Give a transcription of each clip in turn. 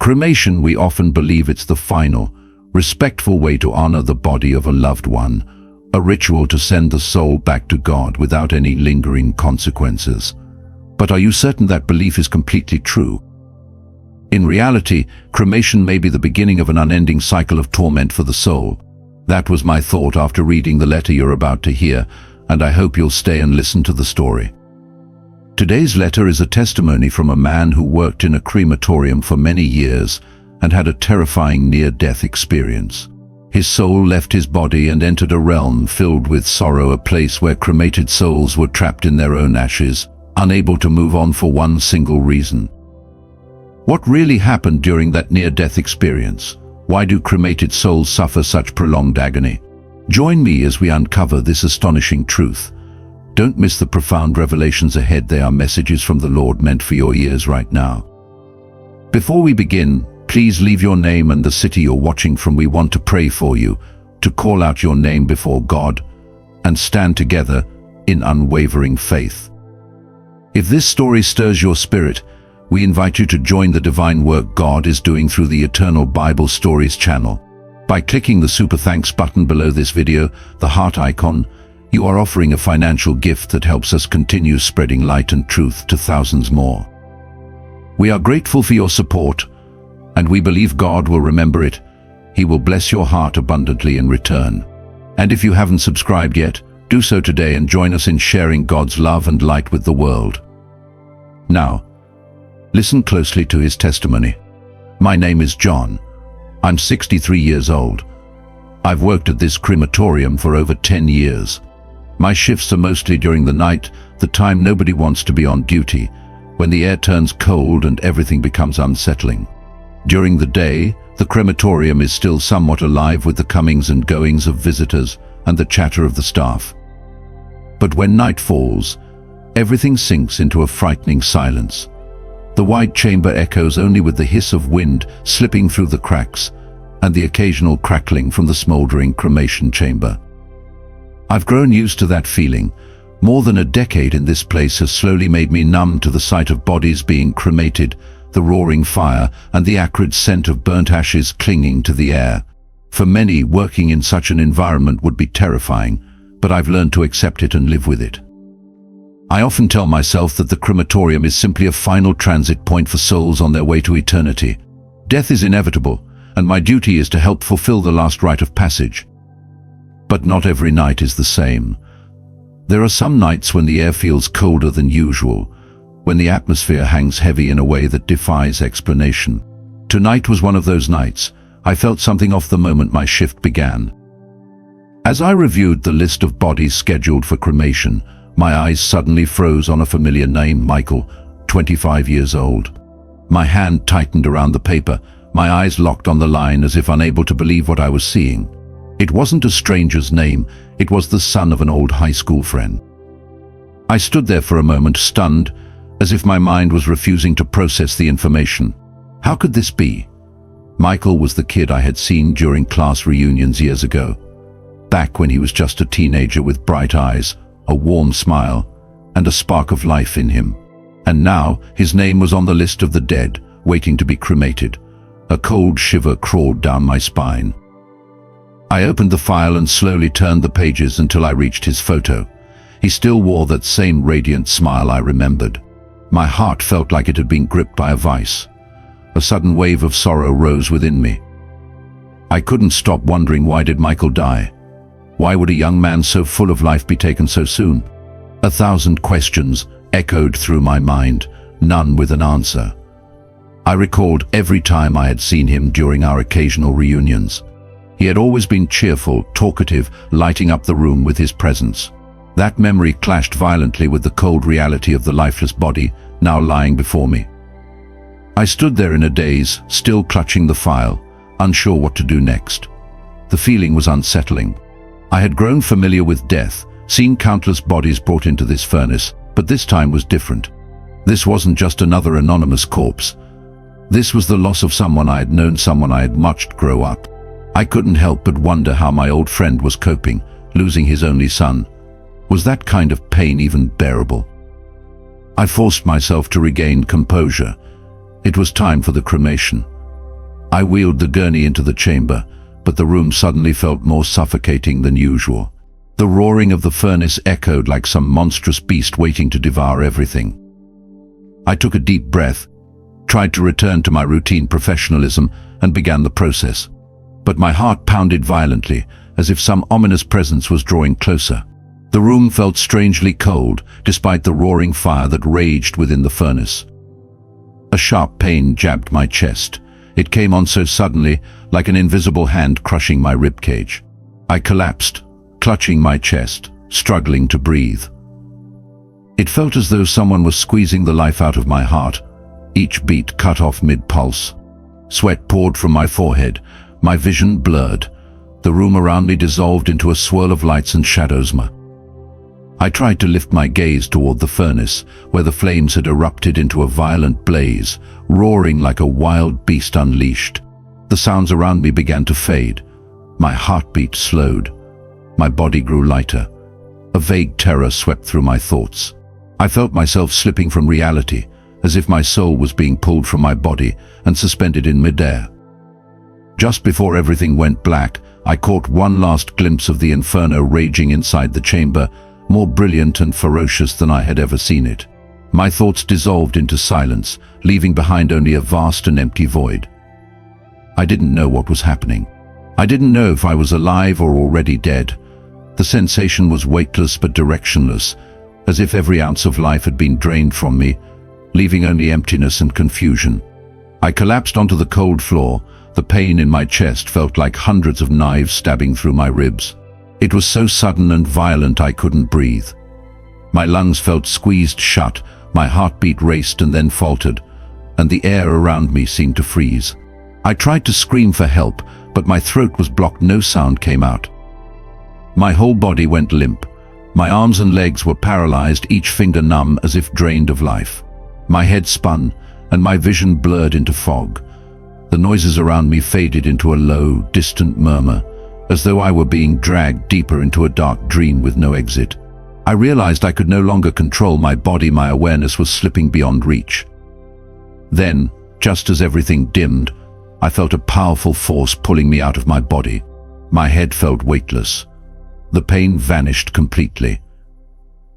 Cremation, we often believe it's the final, respectful way to honor the body of a loved one, a ritual to send the soul back to God without any lingering consequences. But are you certain that belief is completely true? In reality, cremation may be the beginning of an unending cycle of torment for the soul. That was my thought after reading the letter you're about to hear, and I hope you'll stay and listen to the story. Today's letter is a testimony from a man who worked in a crematorium for many years and had a terrifying near-death experience. His soul left his body and entered a realm filled with sorrow, a place where cremated souls were trapped in their own ashes, unable to move on for one single reason. What really happened during that near-death experience? Why do cremated souls suffer such prolonged agony? Join me as we uncover this astonishing truth. Don't miss the profound revelations ahead. They are messages from the Lord meant for your ears right now. Before we begin, please leave your name and the city you're watching from. We want to pray for you, to call out your name before God, and stand together in unwavering faith. If this story stirs your spirit, we invite you to join the divine work God is doing through the Eternal Bible Stories channel. By clicking the Super Thanks button below this video, the heart icon, you are offering a financial gift that helps us continue spreading light and truth to thousands more. We are grateful for your support, and we believe God will remember it. He will bless your heart abundantly in return. And if you haven't subscribed yet, do so today and join us in sharing God's love and light with the world. Now, listen closely to his testimony. My name is John. I'm 63 years old. I've worked at this crematorium for over 10 years. My shifts are mostly during the night, the time nobody wants to be on duty, when the air turns cold and everything becomes unsettling. During the day, the crematorium is still somewhat alive with the comings and goings of visitors and the chatter of the staff. But when night falls, everything sinks into a frightening silence. The wide chamber echoes only with the hiss of wind slipping through the cracks and the occasional crackling from the smoldering cremation chamber. I've grown used to that feeling. More than a decade in this place has slowly made me numb to the sight of bodies being cremated, the roaring fire, and the acrid scent of burnt ashes clinging to the air. For many, working in such an environment would be terrifying, but I've learned to accept it and live with it. I often tell myself that the crematorium is simply a final transit point for souls on their way to eternity. Death is inevitable, and my duty is to help fulfill the last rite of passage. But not every night is the same. There are some nights when the air feels colder than usual, when the atmosphere hangs heavy in a way that defies explanation. Tonight was one of those nights. I felt something off the moment my shift began. As I reviewed the list of bodies scheduled for cremation, my eyes suddenly froze on a familiar name, Michael, 25 years old. My hand tightened around the paper, my eyes locked on the line as if unable to believe what I was seeing. It wasn't a stranger's name, it was the son of an old high school friend. I stood there for a moment, stunned, as if my mind was refusing to process the information. How could this be? Michael was the kid I had seen during class reunions years ago, back when he was just a teenager with bright eyes, a warm smile, and a spark of life in him. And now his name was on the list of the dead, waiting to be cremated. A cold shiver crawled down my spine. I opened the file and slowly turned the pages until I reached his photo. He still wore that same radiant smile I remembered. My heart felt like it had been gripped by a vice. A sudden wave of sorrow rose within me. I couldn't stop wondering, why did Michael die? Why would a young man so full of life be taken so soon? 1,000 questions echoed through my mind, none with an answer. I recalled every time I had seen him during our occasional reunions. He had always been cheerful, talkative, lighting up the room with his presence. That memory clashed violently with the cold reality of the lifeless body now lying before me. I stood there in a daze, still clutching the file, unsure what to do next. The feeling was unsettling. I had grown familiar with death, seen countless bodies brought into this furnace, but this time was different. This wasn't just another anonymous corpse. This was the loss of someone I had known, someone I had watched grow up. I couldn't help but wonder how my old friend was coping, losing his only son. Was that kind of pain even bearable? I forced myself to regain composure. It was time for the cremation. I wheeled the gurney into the chamber, but the room suddenly felt more suffocating than usual. The roaring of the furnace echoed like some monstrous beast waiting to devour everything. I took a deep breath, tried to return to my routine professionalism, and began the process. But my heart pounded violently, as if some ominous presence was drawing closer. The room felt strangely cold, despite the roaring fire that raged within the furnace. A sharp pain jabbed my chest. It came on so suddenly, like an invisible hand crushing my ribcage. I collapsed, clutching my chest, struggling to breathe. It felt as though someone was squeezing the life out of my heart, each beat cut off mid-pulse. Sweat poured from my forehead, my vision blurred. The room around me dissolved into a swirl of lights and shadows. I tried to lift my gaze toward the furnace, where the flames had erupted into a violent blaze, roaring like a wild beast unleashed. The sounds around me began to fade. My heartbeat slowed. My body grew lighter. A vague terror swept through my thoughts. I felt myself slipping from reality, as if my soul was being pulled from my body and suspended in midair. Just before everything went black, I caught one last glimpse of the inferno raging inside the chamber, more brilliant and ferocious than I had ever seen it. My thoughts dissolved into silence, leaving behind only a vast and empty void. I didn't know what was happening. I didn't know if I was alive or already dead. The sensation was weightless but directionless, as if every ounce of life had been drained from me, leaving only emptiness and confusion. I collapsed onto the cold floor. The pain in my chest felt like hundreds of knives stabbing through my ribs. It was so sudden and violent I couldn't breathe. My lungs felt squeezed shut, my heartbeat raced and then faltered, and the air around me seemed to freeze. I tried to scream for help, but my throat was blocked. No sound came out. My whole body went limp. My arms and legs were paralyzed, each finger numb as if drained of life. My head spun, and my vision blurred into fog. The noises around me faded into a low, distant murmur, as though I were being dragged deeper into a dark dream with no exit. I realized I could no longer control my body. My awareness was slipping beyond reach. Then, just as everything dimmed, I felt a powerful force pulling me out of my body. My head felt weightless. The pain vanished completely.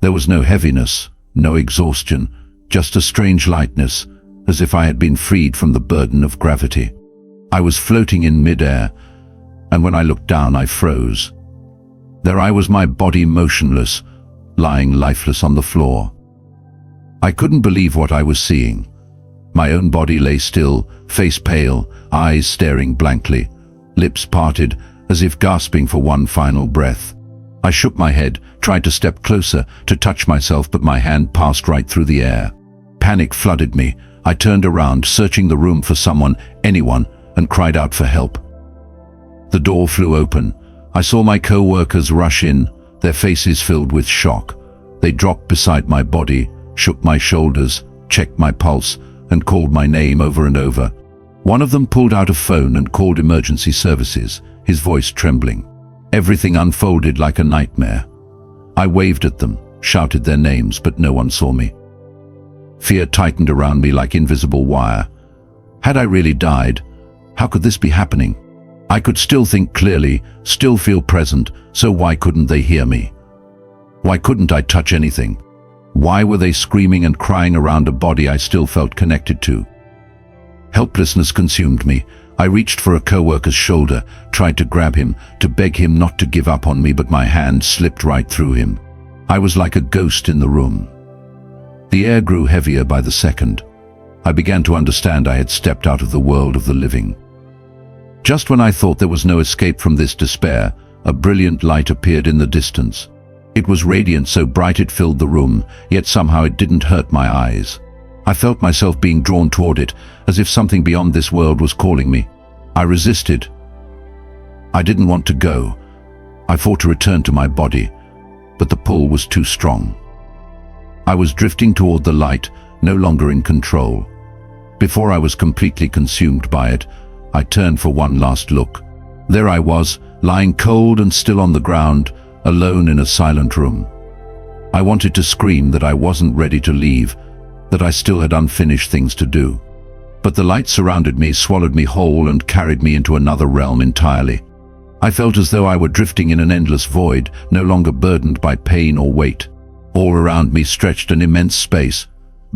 There was no heaviness, no exhaustion, just a strange lightness, as if I had been freed from the burden of gravity. I was floating in midair, and when I looked down, I froze. There I was, my body motionless, lying lifeless on the floor. I couldn't believe what I was seeing. My own body lay still, face pale, eyes staring blankly, lips parted, as if gasping for one final breath. I shook my head, tried to step closer, to touch myself, but my hand passed right through the air. Panic flooded me. I turned around, searching the room for someone, anyone, and cried out for help. The door flew open. I saw my co-workers rush in, their faces filled with shock. They dropped beside my body, shook my shoulders, checked my pulse, and called my name over and over. One of them pulled out a phone and called emergency services, his voice trembling. Everything unfolded like a nightmare. I waved at them, shouted their names, but no one saw me. Fear tightened around me like invisible wire. Had I really died? How could this be happening? I could still think clearly, still feel present, so why couldn't they hear me? Why couldn't I touch anything? Why were they screaming and crying around a body I still felt connected to? Helplessness consumed me. I reached for a co-worker's shoulder, tried to grab him, to beg him not to give up on me, but my hand slipped right through him. I was like a ghost in the room. The air grew heavier by the second. I began to understand I had stepped out of the world of the living. Just when I thought there was no escape from this despair, a brilliant light appeared in the distance. It was radiant, so bright it filled the room, yet somehow it didn't hurt my eyes. I felt myself being drawn toward it, as if something beyond this world was calling me. I resisted. I didn't want to go. I fought to return to my body, but the pull was too strong. I was drifting toward the light, no longer in control. Before I was completely consumed by it, I turned for one last look. There I was, lying cold and still on the ground, alone in a silent room. I wanted to scream that I wasn't ready to leave, that I still had unfinished things to do. But the light surrounded me, swallowed me whole, and carried me into another realm entirely. I felt as though I were drifting in an endless void, no longer burdened by pain or weight. All around me stretched an immense space,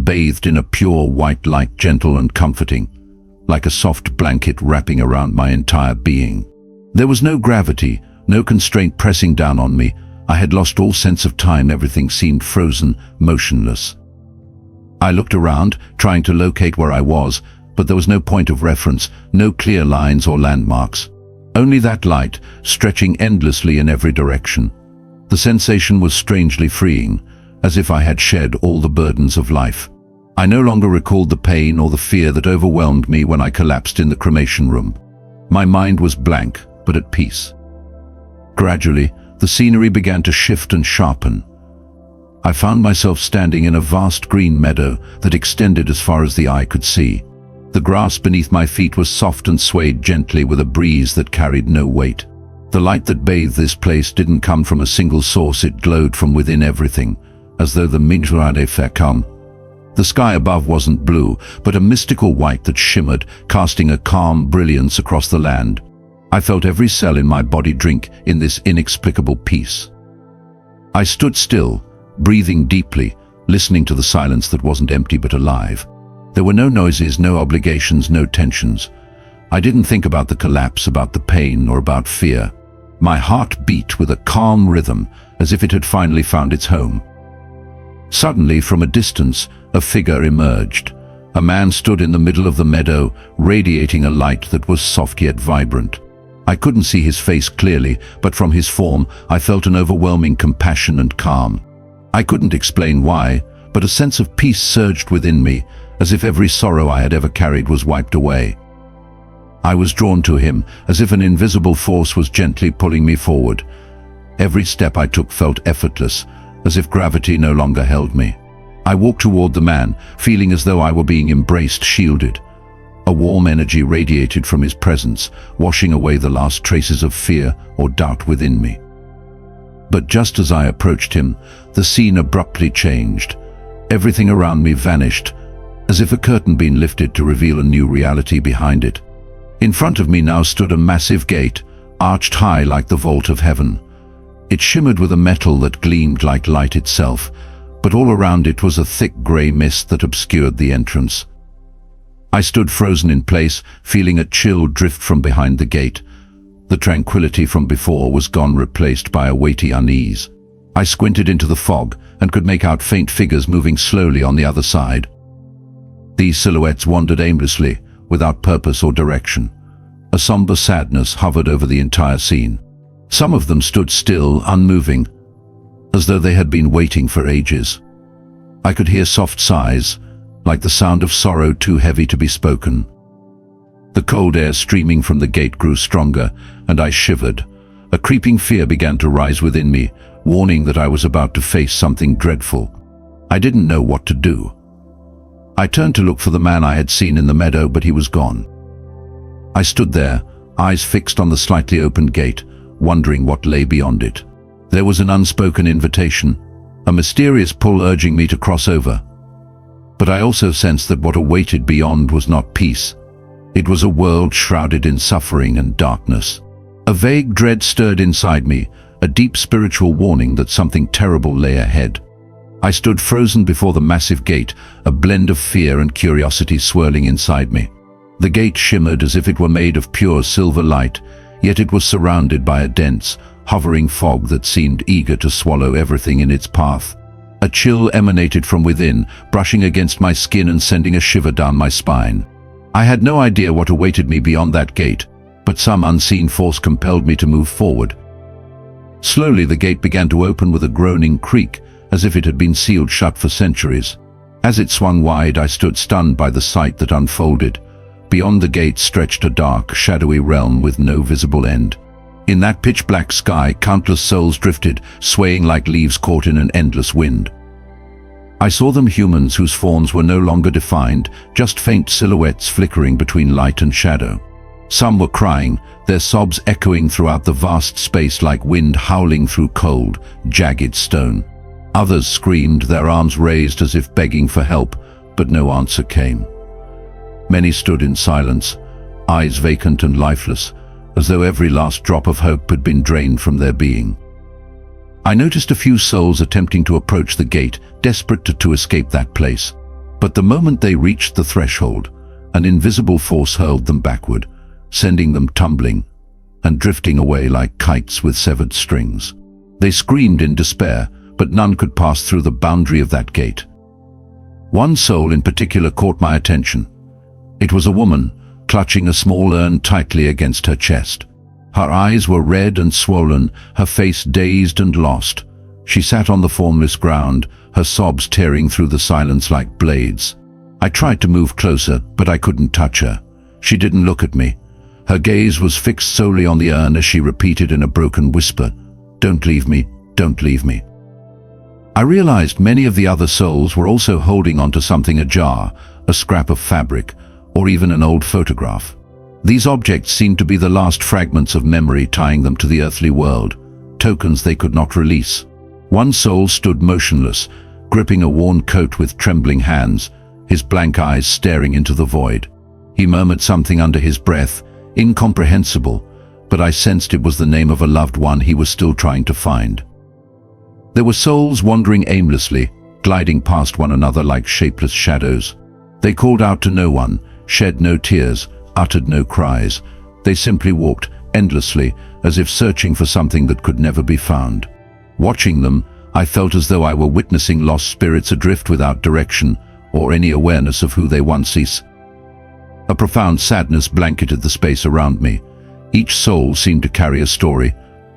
bathed in a pure white light, gentle and comforting, like a soft blanket wrapping around my entire being. There was no gravity, no constraint pressing down on me. I had lost all sense of time. Everything seemed frozen, motionless. I looked around, trying to locate where I was, but there was no point of reference, no clear lines or landmarks. Only that light, stretching endlessly in every direction. The sensation was strangely freeing, as if I had shed all the burdens of life. I no longer recalled the pain or the fear that overwhelmed me when I collapsed in the cremation room. My mind was blank, but at peace. Gradually, the scenery began to shift and sharpen. I found myself standing in a vast green meadow that extended as far as the eye could see. The grass beneath my feet was soft and swayed gently with a breeze that carried no weight. The light that bathed this place didn't come from a single source. It glowed from within everything, as though the mihrade fekam. The sky above wasn't blue, but a mystical white that shimmered, casting a calm brilliance across the land. I felt every cell in my body drink in this inexplicable peace. I stood still, breathing deeply, listening to the silence that wasn't empty but alive. There were no noises, no obligations, no tensions. I didn't think about the collapse, about the pain, or about fear. My heart beat with a calm rhythm, as if it had finally found its home. Suddenly, from a distance, a figure emerged. A man stood in the middle of the meadow, radiating a light that was soft yet vibrant. I couldn't see his face clearly, but from his form, I felt an overwhelming compassion and calm. I couldn't explain why, but a sense of peace surged within me, as if every sorrow I had ever carried was wiped away. I was drawn to him, as if an invisible force was gently pulling me forward. Every step I took felt effortless, as if gravity no longer held me. I walked toward the man, feeling as though I were being embraced, shielded. A warm energy radiated from his presence, washing away the last traces of fear or doubt within me. But just as I approached him, the scene abruptly changed. Everything around me vanished, as if a curtain been lifted to reveal a new reality behind it. In front of me now stood a massive gate, arched high like the vault of heaven. It shimmered with a metal that gleamed like light itself, but all around it was a thick grey mist that obscured the entrance. I stood frozen in place, feeling a chill drift from behind the gate. The tranquility from before was gone, replaced by a weighty unease. I squinted into the fog and could make out faint figures moving slowly on the other side. These silhouettes wandered aimlessly, without purpose or direction. A somber sadness hovered over the entire scene. Some of them stood still, unmoving, as though they had been waiting for ages. I could hear soft sighs, like the sound of sorrow too heavy to be spoken. The cold air streaming from the gate grew stronger, and I shivered. A creeping fear began to rise within me, warning that I was about to face something dreadful. I didn't know what to do. I turned to look for the man I had seen in the meadow, but he was gone. I stood there, eyes fixed on the slightly opened gate, wondering what lay beyond it. There was an unspoken invitation, a mysterious pull urging me to cross over. But I also sensed that what awaited beyond was not peace. It was a world shrouded in suffering and darkness. A vague dread stirred inside me, a deep spiritual warning that something terrible lay ahead. I stood frozen before the massive gate, a blend of fear and curiosity swirling inside me. The gate shimmered as if it were made of pure silver light, yet it was surrounded by a dense, hovering fog that seemed eager to swallow everything in its path. A chill emanated from within, brushing against my skin and sending a shiver down my spine. I had no idea what awaited me beyond that gate, but some unseen force compelled me to move forward. Slowly the gate began to open with a groaning creak, as if it had been sealed shut for centuries. As it swung wide, I stood stunned by the sight that unfolded. Beyond the gate stretched a dark, shadowy realm with no visible end. In that pitch-black sky, countless souls drifted, swaying like leaves caught in an endless wind. I saw them humans whose forms were no longer defined, just faint silhouettes flickering between light and shadow. Some were crying, their sobs echoing throughout the vast space like wind howling through cold, jagged stone. Others screamed, their arms raised as if begging for help, but no answer came. Many stood in silence, eyes vacant and lifeless, as though every last drop of hope had been drained from their being. I noticed a few souls attempting to approach the gate, desperate to escape that place. But the moment they reached the threshold, an invisible force hurled them backward, sending them tumbling and drifting away like kites with severed strings. They screamed in despair, but none could pass through the boundary of that gate. One soul in particular caught my attention. It was a woman, clutching a small urn tightly against her chest. Her eyes were red and swollen, her face dazed and lost. She sat on the formless ground, her sobs tearing through the silence like blades. I tried to move closer, but I couldn't touch her. She didn't look at me. Her gaze was fixed solely on the urn as she repeated in a broken whisper, "Don't leave me, don't leave me." I realized many of the other souls were also holding onto something ajar, a scrap of fabric, or even an old photograph. These objects seemed to be the last fragments of memory tying them to the earthly world, tokens they could not release. One soul stood motionless, gripping a worn coat with trembling hands, his blank eyes staring into the void. He murmured something under his breath, incomprehensible, but I sensed it was the name of a loved one he was still trying to find. There were souls wandering aimlessly, gliding past one another like shapeless shadows. They called out to no one, shed no tears, uttered no cries. They simply walked endlessly, as if searching for something that could never be found. Watching them, I felt as though I were witnessing lost spirits adrift without direction or any awareness of who they once is. A profound sadness blanketed the space around me. Each soul seemed to carry a story,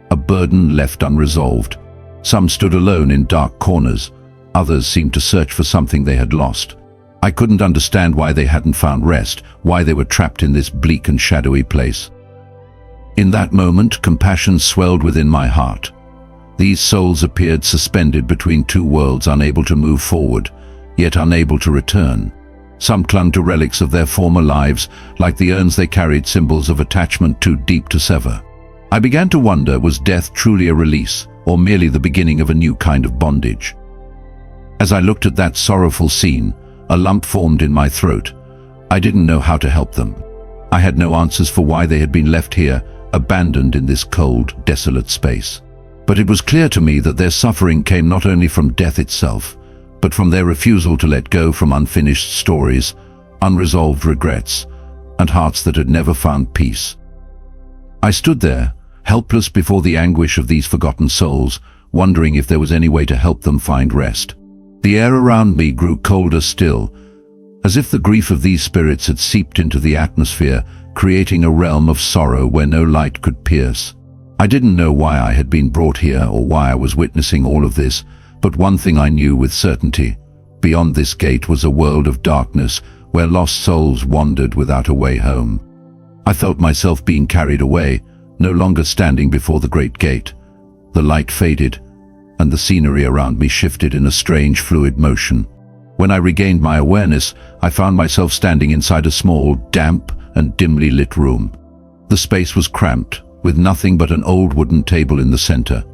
a burden left unresolved. Some stood alone in dark corners. Others seemed to search for something they had lost. I couldn't understand why they hadn't found rest, why they were trapped in this bleak and shadowy place. In that moment, compassion swelled within my heart. These souls appeared suspended between two worlds, unable to move forward, yet unable to return. Some clung to relics of their former lives, like the urns they carried, symbols of attachment too deep to sever. I began to wonder, was death truly a release, or merely the beginning of a new kind of bondage? As I looked at that sorrowful scene, a lump formed in my throat. I didn't know how to help them. I had no answers for why they had been left here, abandoned in this cold, desolate space. But it was clear to me that their suffering came not only from death itself, but from their refusal to let go, from unfinished stories, unresolved regrets, and hearts that had never found peace. I stood there, helpless before the anguish of these forgotten souls, wondering if there was any way to help them find rest. The air around me grew colder still, as if the grief of these spirits had seeped into the atmosphere, creating a realm of sorrow where no light could pierce. I didn't know why I had been brought here or why I was witnessing all of this, but one thing I knew with certainty: beyond this gate was a world of darkness where lost souls wandered without a way home. I felt myself being carried away, no longer standing before the great gate. The light faded, and the scenery around me shifted in a strange, fluid motion. When I regained my awareness, I found myself standing inside a small, damp, and dimly lit room. The space was cramped, with nothing but an old wooden table in the center.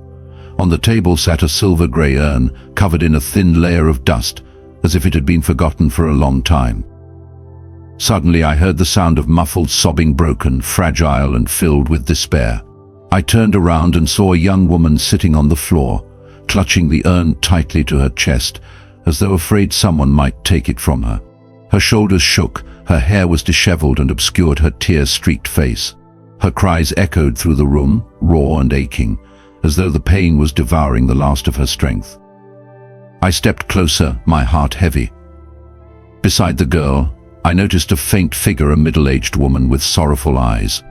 On the table sat a silver-gray urn, covered in a thin layer of dust, as if it had been forgotten for a long time. Suddenly I heard the sound of muffled sobbing, broken, fragile, and filled with despair. I turned around and saw a young woman sitting on the floor, clutching the urn tightly to her chest, as though afraid someone might take it from her. Her shoulders shook, her hair was disheveled and obscured her tear-streaked face. Her cries echoed through the room, raw and aching, as though the pain was devouring the last of her strength. I stepped closer, my heart heavy. Beside the girl, I noticed a faint figure, a middle-aged woman with sorrowful eyes.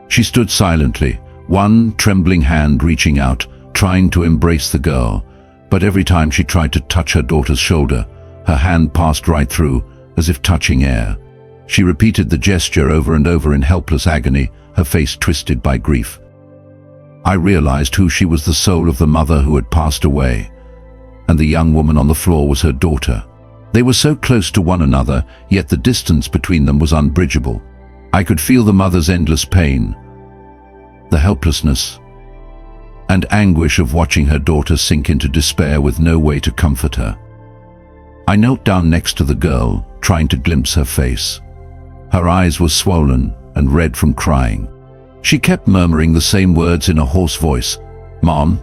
She stood silently, one trembling hand reaching out, trying to embrace the girl, but every time she tried to touch her daughter's shoulder, her hand passed right through, as if touching air. She repeated the gesture over and over in helpless agony, her face twisted by grief. I realized who she was: the soul of the mother who had passed away, and the young woman on the floor was her daughter. They were so close to one another, yet the distance between them was unbridgeable. I could feel the mother's endless pain, the helplessness and anguish of watching her daughter sink into despair with no way to comfort her. I knelt down next to the girl, trying to glimpse her face. Her eyes were swollen and red from crying. She kept murmuring the same words in a hoarse voice. "Mom,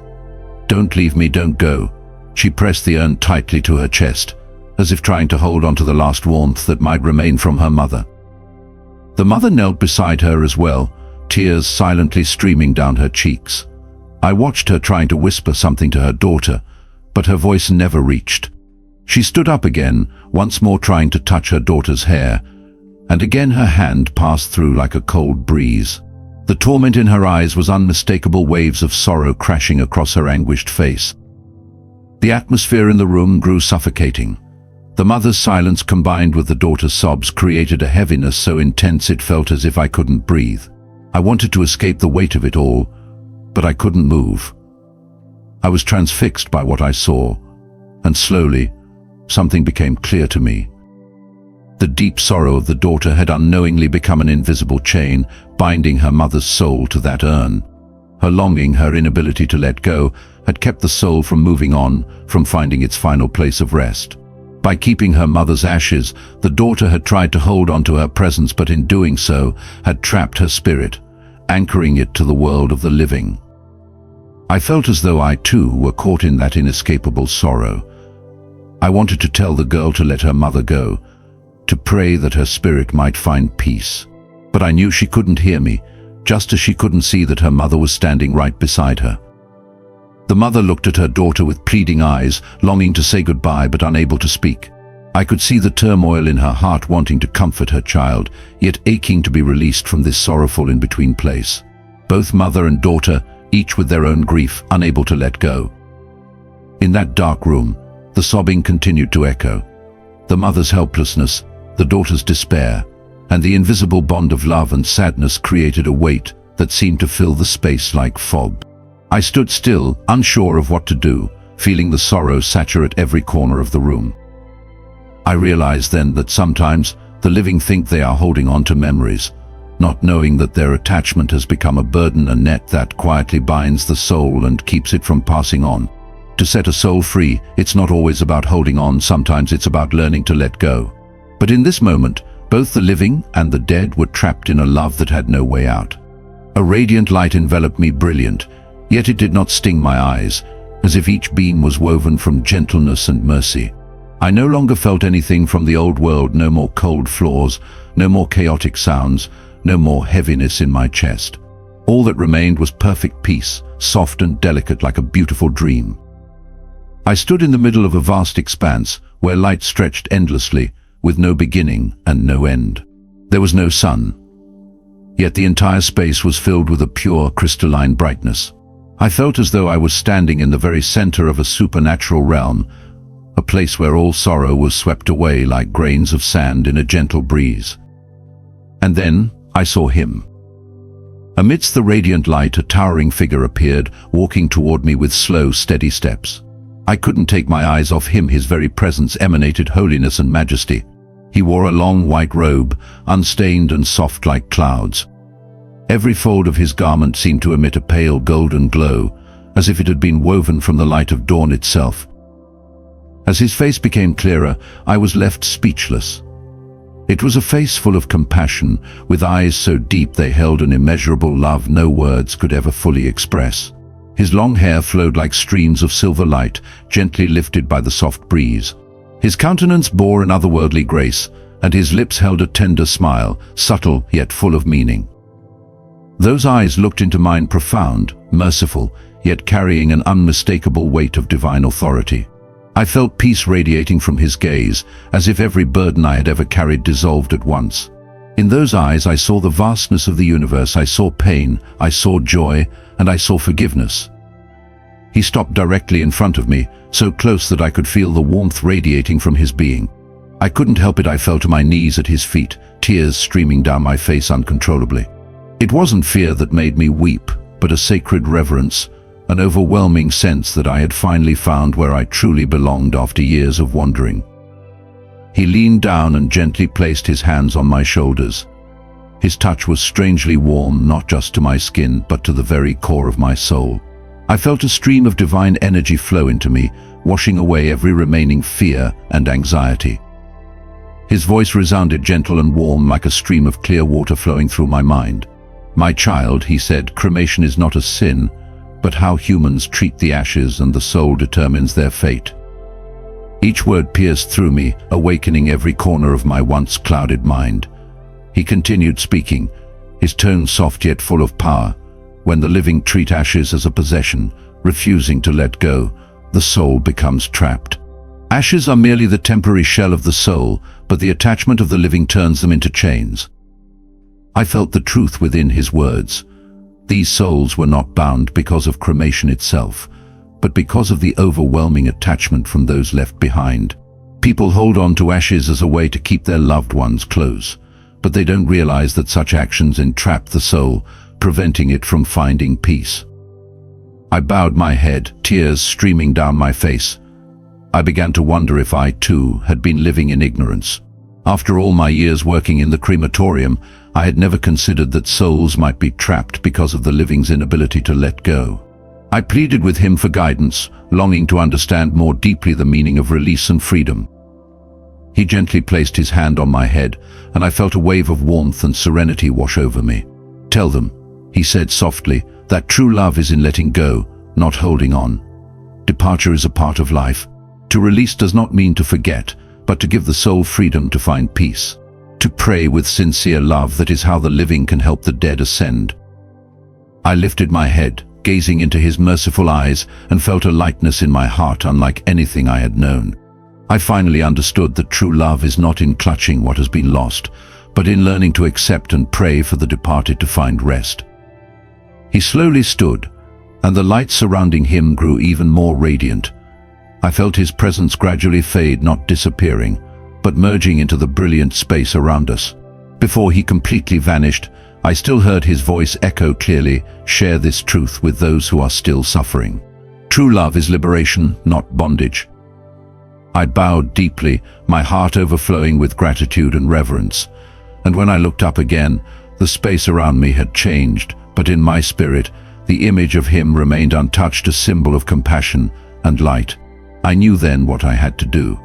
don't leave me, don't go." She pressed the urn tightly to her chest, as if trying to hold on to the last warmth that might remain from her mother. The mother knelt beside her as well, tears silently streaming down her cheeks. I watched her trying to whisper something to her daughter, but her voice never reached. She stood up again, once more trying to touch her daughter's hair, and again her hand passed through like a cold breeze. The torment in her eyes was unmistakable waves of sorrow crashing across her anguished face. The atmosphere in the room grew suffocating. The mother's silence combined with the daughter's sobs created a heaviness so intense it felt as if I couldn't breathe. I wanted to escape the weight of it all, but I couldn't move. I was transfixed by what I saw, and slowly, something became clear to me. The deep sorrow of the daughter had unknowingly become an invisible chain, binding her mother's soul to that urn. Her longing, her inability to let go, had kept the soul from moving on, from finding its final place of rest. By keeping her mother's ashes, the daughter had tried to hold on to her presence, but in doing so, had trapped her spirit, anchoring it to the world of the living. I felt as though I too were caught in that inescapable sorrow. I wanted to tell the girl to let her mother go, to pray that her spirit might find peace. But I knew she couldn't hear me, just as she couldn't see that her mother was standing right beside her. The mother looked at her daughter with pleading eyes, longing to say goodbye but unable to speak. I could see the turmoil in her heart, wanting to comfort her child, yet aching to be released from this sorrowful in-between place. Both mother and daughter, each with their own grief, unable to let go. In that dark room, the sobbing continued to echo. The mother's helplessness, the daughter's despair, and the invisible bond of love and sadness created a weight that seemed to fill the space like fog. I stood still, unsure of what to do, feeling the sorrow saturate every corner of the room. I realized then that sometimes the living think they are holding on to memories, not knowing that their attachment has become a burden, a net that quietly binds the soul and keeps it from passing on. To set a soul free, it's not always about holding on, sometimes it's about learning to let go. But in this moment, both the living and the dead were trapped in a love that had no way out. A radiant light enveloped me, brilliant, yet it did not sting my eyes, as if each beam was woven from gentleness and mercy. I no longer felt anything from the old world, no more cold floors, no more chaotic sounds, no more heaviness in my chest. All that remained was perfect peace, soft and delicate like a beautiful dream. I stood in the middle of a vast expanse, where light stretched endlessly, with no beginning and no end. There was no sun, yet the entire space was filled with a pure, crystalline brightness. I felt as though I was standing in the very center of a supernatural realm, a place where all sorrow was swept away like grains of sand in a gentle breeze. And then I saw him. Amidst the radiant light, a towering figure appeared, walking toward me with slow, steady steps. I couldn't take my eyes off him. His very presence emanated holiness and majesty. He wore a long white robe, unstained and soft like clouds. Every fold of his garment seemed to emit a pale golden glow, as if it had been woven from the light of dawn itself. As his face became clearer, I was left speechless. It was a face full of compassion, with eyes so deep they held an immeasurable love no words could ever fully express. His long hair flowed like streams of silver light, gently lifted by the soft breeze. His countenance bore an otherworldly grace, and his lips held a tender smile, subtle yet full of meaning. Those eyes looked into mine, profound, merciful, yet carrying an unmistakable weight of divine authority. I felt peace radiating from his gaze, as if every burden I had ever carried dissolved at once. In those eyes I saw the vastness of the universe. I saw pain, I saw joy, and I saw forgiveness. He stopped directly in front of me, so close that I could feel the warmth radiating from his being. I couldn't help it. I fell to my knees at his feet, tears streaming down my face uncontrollably. It wasn't fear that made me weep, but a sacred reverence, an overwhelming sense that I had finally found where I truly belonged after years of wandering. He leaned down and gently placed his hands on my shoulders. His touch was strangely warm, not just to my skin, but to the very core of my soul. I felt a stream of divine energy flow into me, washing away every remaining fear and anxiety. His voice resounded gentle and warm like a stream of clear water flowing through my mind. "My child," he said, "cremation is not a sin, but how humans treat the ashes and the soul determines their fate." Each word pierced through me, awakening every corner of my once clouded mind. He continued speaking, his tone soft yet full of power. "When the living treat ashes as a possession, refusing to let go, the soul becomes trapped. Ashes are merely the temporary shell of the soul, but the attachment of the living turns them into chains." I felt the truth within his words. These souls were not bound because of cremation itself, but because of the overwhelming attachment from those left behind. People hold on to ashes as a way to keep their loved ones close, but they don't realize that such actions entrap the soul, preventing it from finding peace. I bowed my head, tears streaming down my face. I began to wonder if I, too, had been living in ignorance. After all my years working in the crematorium, I had never considered that souls might be trapped because of the living's inability to let go. I pleaded with him for guidance, longing to understand more deeply the meaning of release and freedom. He gently placed his hand on my head, and I felt a wave of warmth and serenity wash over me. "Tell them," he said softly, "that true love is in letting go, not holding on. Departure is a part of life. To release does not mean to forget, but to give the soul freedom to find peace. To pray with sincere love, that is how the living can help the dead ascend." I lifted my head, gazing into his merciful eyes, and felt a lightness in my heart unlike anything I had known. I finally understood that true love is not in clutching what has been lost, but in learning to accept and pray for the departed to find rest. He slowly stood, and the light surrounding him grew even more radiant. I felt his presence gradually fade, not disappearing, but merging into the brilliant space around us. Before he completely vanished, I still heard his voice echo clearly, "Share this truth with those who are still suffering. True love is liberation, not bondage." I bowed deeply, my heart overflowing with gratitude and reverence. And when I looked up again, the space around me had changed, but in my spirit, the image of him remained untouched, a symbol of compassion and light. I knew then what I had to do.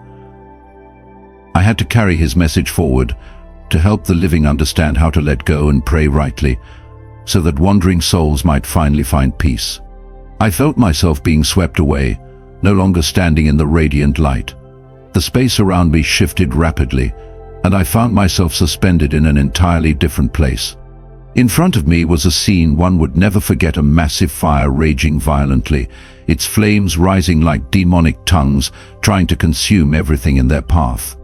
I had to carry his message forward, to help the living understand how to let go and pray rightly, so that wandering souls might finally find peace. I felt myself being swept away, no longer standing in the radiant light. The space around me shifted rapidly, and I found myself suspended in an entirely different place. In front of me was a scene one would never forget: a massive fire raging violently, its flames rising like demonic tongues, trying to consume everything in their path.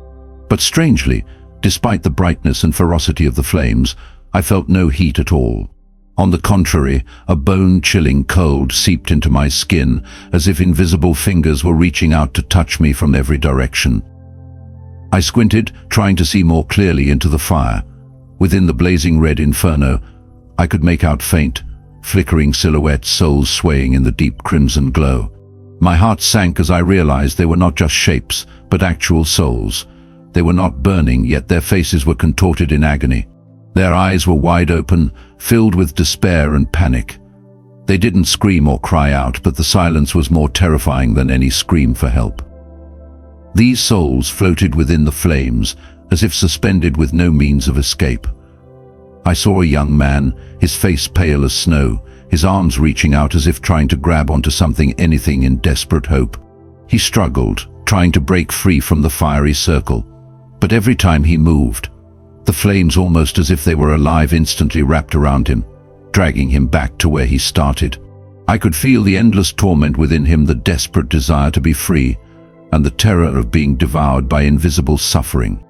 But strangely, despite the brightness and ferocity of the flames, I felt no heat at all. On the contrary, a bone-chilling cold seeped into my skin, as if invisible fingers were reaching out to touch me from every direction. I squinted, trying to see more clearly into the fire. Within the blazing red inferno, I could make out faint, flickering silhouettes, souls swaying in the deep crimson glow. My heart sank as I realized they were not just shapes, but actual souls. They were not burning, yet their faces were contorted in agony. Their eyes were wide open, filled with despair and panic. They didn't scream or cry out, but the silence was more terrifying than any scream for help. These souls floated within the flames, as if suspended with no means of escape. I saw a young man, his face pale as snow, his arms reaching out as if trying to grab onto something, anything, in desperate hope. He struggled, trying to break free from the fiery circle, but every time he moved, the flames, almost as if they were alive, instantly wrapped around him, dragging him back to where he started. I could feel the endless torment within him, the desperate desire to be free, and the terror of being devoured by invisible suffering.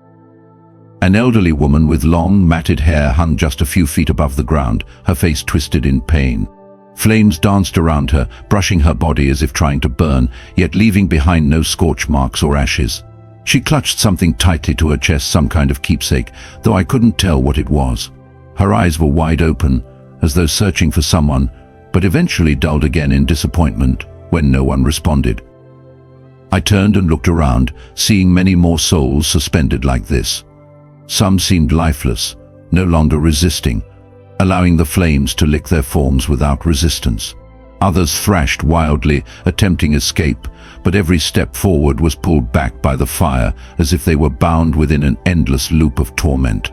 An elderly woman with long, matted hair hung just a few feet above the ground, her face twisted in pain. Flames danced around her, brushing her body as if trying to burn, yet leaving behind no scorch marks or ashes. She clutched something tightly to her chest, some kind of keepsake, though I couldn't tell what it was. Her eyes were wide open, as though searching for someone, but eventually dulled again in disappointment when no one responded. I turned and looked around, seeing many more souls suspended like this. Some seemed lifeless, no longer resisting, allowing the flames to lick their forms without resistance. Others thrashed wildly, attempting escape, but every step forward was pulled back by the fire, as if they were bound within an endless loop of torment.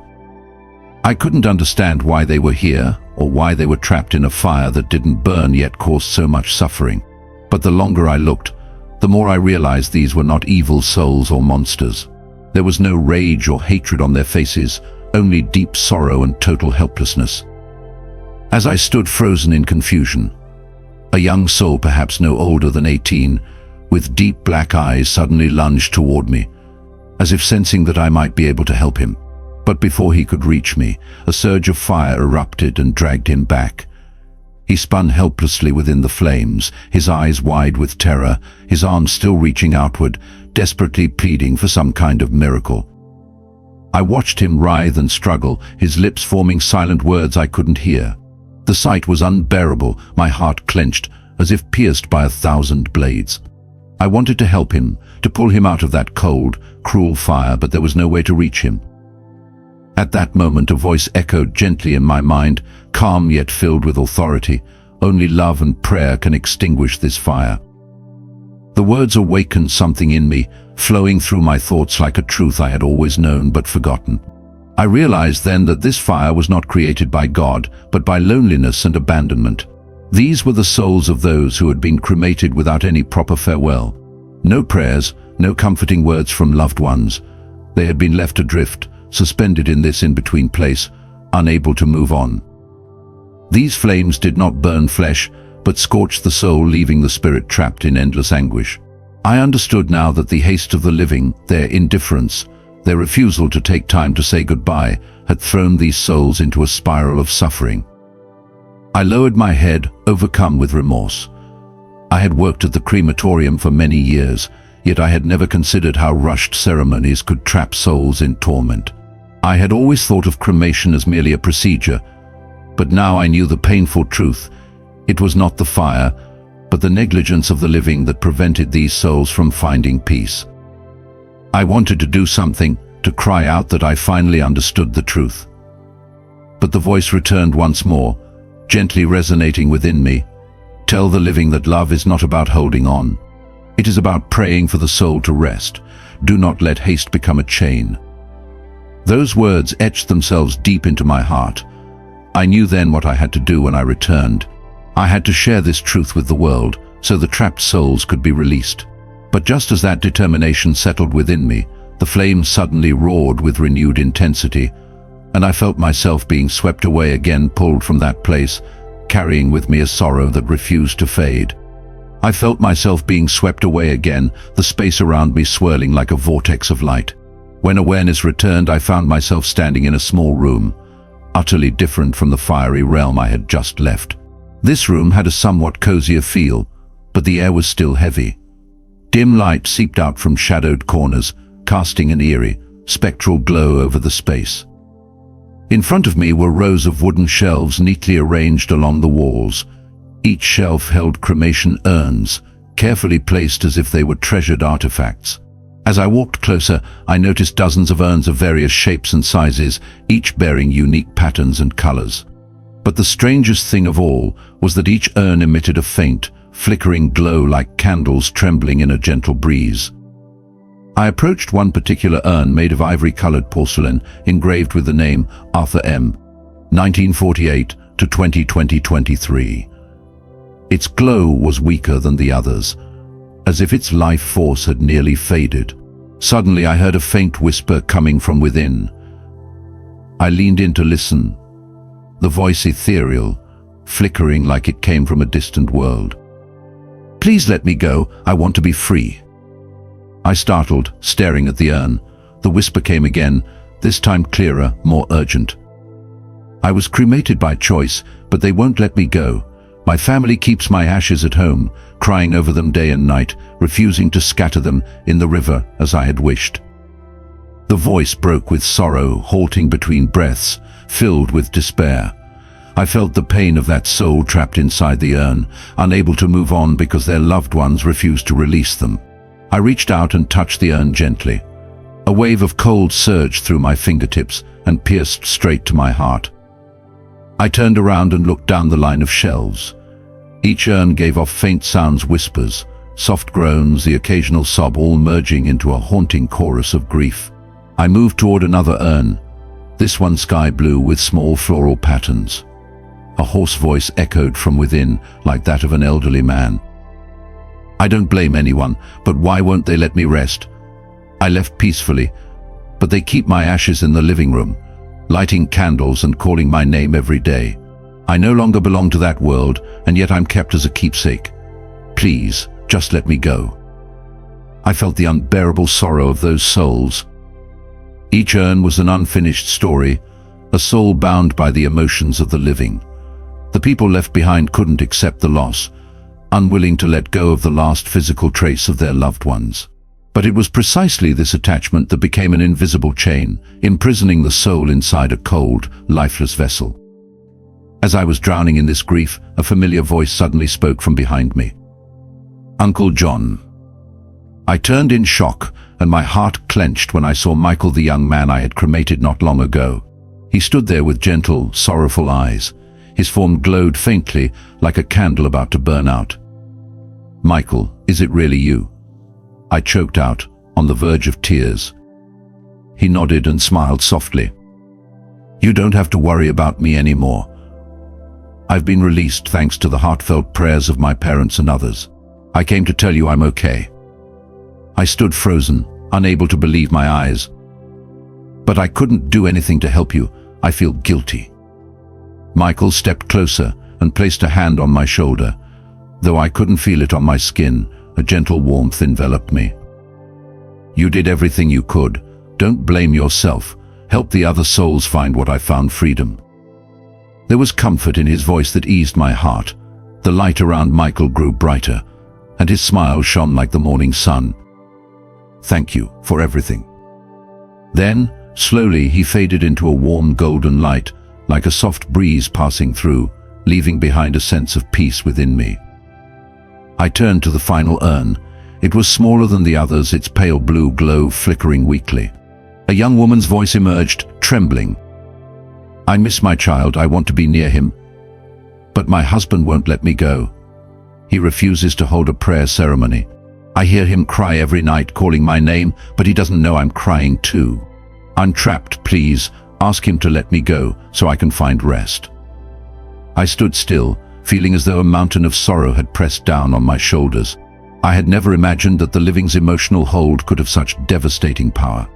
I couldn't understand why they were here, or why they were trapped in a fire that didn't burn yet caused so much suffering. But the longer I looked, the more I realized these were not evil souls or monsters. There was no rage or hatred on their faces, only deep sorrow and total helplessness. As I stood frozen in confusion, a young soul, perhaps no older than 18, with deep black eyes, suddenly lunged toward me, as if sensing that I might be able to help him. But before he could reach me, a surge of fire erupted and dragged him back. He spun helplessly within the flames, his eyes wide with terror, his arms still reaching outward, desperately pleading for some kind of miracle. I watched him writhe and struggle, his lips forming silent words I couldn't hear. The sight was unbearable, my heart clenched, as if pierced by 1,000 blades. I wanted to help him, to pull him out of that cold, cruel fire, but there was no way to reach him. At that moment a voice echoed gently in my mind, calm yet filled with authority. Only love and prayer can extinguish this fire. The words awakened something in me, flowing through my thoughts like a truth I had always known but forgotten. I realized then that this fire was not created by God, but by loneliness and abandonment. These were the souls of those who had been cremated without any proper farewell. No prayers, no comforting words from loved ones. They had been left adrift, suspended in this in-between place, unable to move on. These flames did not burn flesh, but scorched the soul, leaving the spirit trapped in endless anguish. I understood now that the haste of the living, their indifference, their refusal to take time to say goodbye, had thrown these souls into a spiral of suffering. I lowered my head, overcome with remorse. I had worked at the crematorium for many years, yet I had never considered how rushed ceremonies could trap souls in torment. I had always thought of cremation as merely a procedure, but now I knew the painful truth. It was not the fire, but the negligence of the living that prevented these souls from finding peace. I wanted to do something, to cry out that I finally understood the truth. But the voice returned once more, gently resonating within me. Tell the living that love is not about holding on. It is about praying for the soul to rest. Do not let haste become a chain. Those words etched themselves deep into my heart. I knew then what I had to do when I returned. I had to share this truth with the world, so the trapped souls could be released. But just as that determination settled within me, the flames suddenly roared with renewed intensity, and I felt myself being swept away again, pulled from that place, carrying with me a sorrow that refused to fade. I felt myself being swept away again, the space around me swirling like a vortex of light. When awareness returned, I found myself standing in a small room, utterly different from the fiery realm I had just left. This room had a somewhat cozier feel, but the air was still heavy. Dim light seeped out from shadowed corners, casting an eerie, spectral glow over the space. In front of me were rows of wooden shelves neatly arranged along the walls. Each shelf held cremation urns, carefully placed as if they were treasured artifacts. As I walked closer, I noticed dozens of urns of various shapes and sizes, each bearing unique patterns and colors. But the strangest thing of all was that each urn emitted a faint, flickering glow like candles trembling in a gentle breeze. I approached one particular urn made of ivory-colored porcelain, engraved with the name Arthur M. 1948 to 2023. Its glow was weaker than the others, as if its life force had nearly faded. Suddenly I heard a faint whisper coming from within. I leaned in to listen, the voice ethereal, flickering like it came from a distant world. "Please let me go, I want to be free." I startled, staring at the urn. The whisper came again, this time clearer, more urgent. "I was cremated by choice, but they won't let me go. My family keeps my ashes at home, crying over them day and night, refusing to scatter them in the river as I had wished." The voice broke with sorrow, halting between breaths, filled with despair. I felt the pain of that soul trapped inside the urn, unable to move on because their loved ones refused to release them. I reached out and touched the urn gently. A wave of cold surged through my fingertips and pierced straight to my heart. I turned around and looked down the line of shelves. Each urn gave off faint sounds, whispers, soft groans, the occasional sob, all merging into a haunting chorus of grief. I moved toward another urn, this one sky blue with small floral patterns. A hoarse voice echoed from within, like that of an elderly man. "I don't blame anyone, but why won't they let me rest? I left peacefully, but they keep my ashes in the living room, lighting candles and calling my name every day. I no longer belong to that world, and yet I'm kept as a keepsake. Please, just let me go." I felt the unbearable sorrow of those souls. Each urn was an unfinished story, a soul bound by the emotions of the living. The people left behind couldn't accept the loss, unwilling to let go of the last physical trace of their loved ones. But it was precisely this attachment that became an invisible chain, imprisoning the soul inside a cold, lifeless vessel. As I was drowning in this grief, a familiar voice suddenly spoke from behind me. "Uncle John." I turned in shock, and my heart clenched when I saw Michael, the young man I had cremated not long ago. He stood there with gentle, sorrowful eyes. His form glowed faintly, like a candle about to burn out. "Michael, is it really you?" I choked out, on the verge of tears. He nodded and smiled softly. "You don't have to worry about me anymore. I've been released thanks to the heartfelt prayers of my parents and others. I came to tell you I'm okay." I stood frozen, unable to believe my eyes. "But I couldn't do anything to help you. I feel guilty." Michael stepped closer and placed a hand on my shoulder. Though I couldn't feel it on my skin, a gentle warmth enveloped me. "You did everything you could. Don't blame yourself. Help the other souls find what I found: freedom." There was comfort in his voice that eased my heart. The light around Michael grew brighter, and his smile shone like the morning sun. "Thank you for everything." Then, slowly, he faded into a warm golden light, like a soft breeze passing through, leaving behind a sense of peace within me. I turned to the final urn. It was smaller than the others, its pale blue glow flickering weakly. A young woman's voice emerged, trembling. "I miss my child. I want to be near him. But my husband won't let me go. He refuses to hold a prayer ceremony. I hear him cry every night, calling my name, but he doesn't know I'm crying too. I'm trapped. Please, ask him to let me go so I can find rest." I stood still, feeling as though a mountain of sorrow had pressed down on my shoulders. I had never imagined that the living's emotional hold could have such devastating power.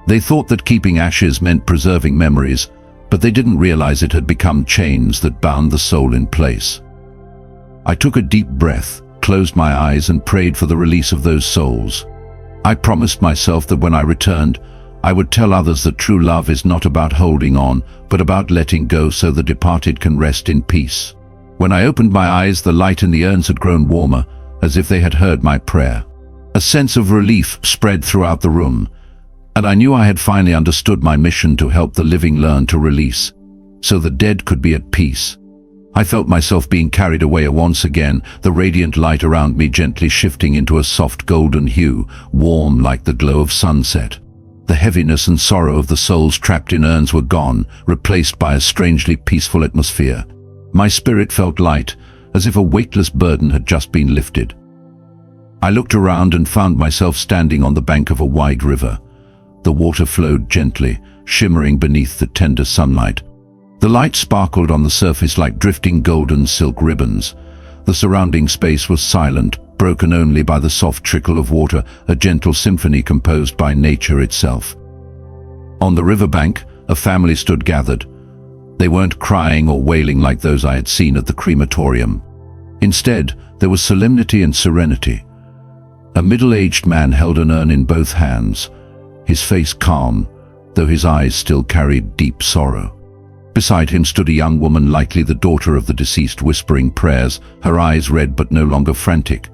They thought that keeping ashes meant preserving memories, but they didn't realize it had become chains that bound the soul in place. I took a deep breath, closed my eyes, and prayed for the release of those souls. I promised myself that when I returned, I would tell others that true love is not about holding on, but about letting go so the departed can rest in peace. When I opened my eyes, the light in the urns had grown warmer, as if they had heard my prayer. A sense of relief spread throughout the room, and I knew I had finally understood my mission to help the living learn to release, so the dead could be at peace. I felt myself being carried away once again, the radiant light around me gently shifting into a soft golden hue, warm like the glow of sunset. The heaviness and sorrow of the souls trapped in urns were gone, replaced by a strangely peaceful atmosphere. My spirit felt light, as if a weightless burden had just been lifted. I looked around and found myself standing on the bank of a wide river. The water flowed gently, shimmering beneath the tender sunlight. The light sparkled on the surface like drifting golden silk ribbons. The surrounding space was silent, broken only by the soft trickle of water, a gentle symphony composed by nature itself. On the riverbank, a family stood gathered. They weren't crying or wailing like those I had seen at the crematorium. Instead, there was solemnity and serenity. A middle-aged man held an urn in both hands, his face calm, though his eyes still carried deep sorrow. Beside him stood a young woman, likely the daughter of the deceased, whispering prayers, her eyes red but no longer frantic.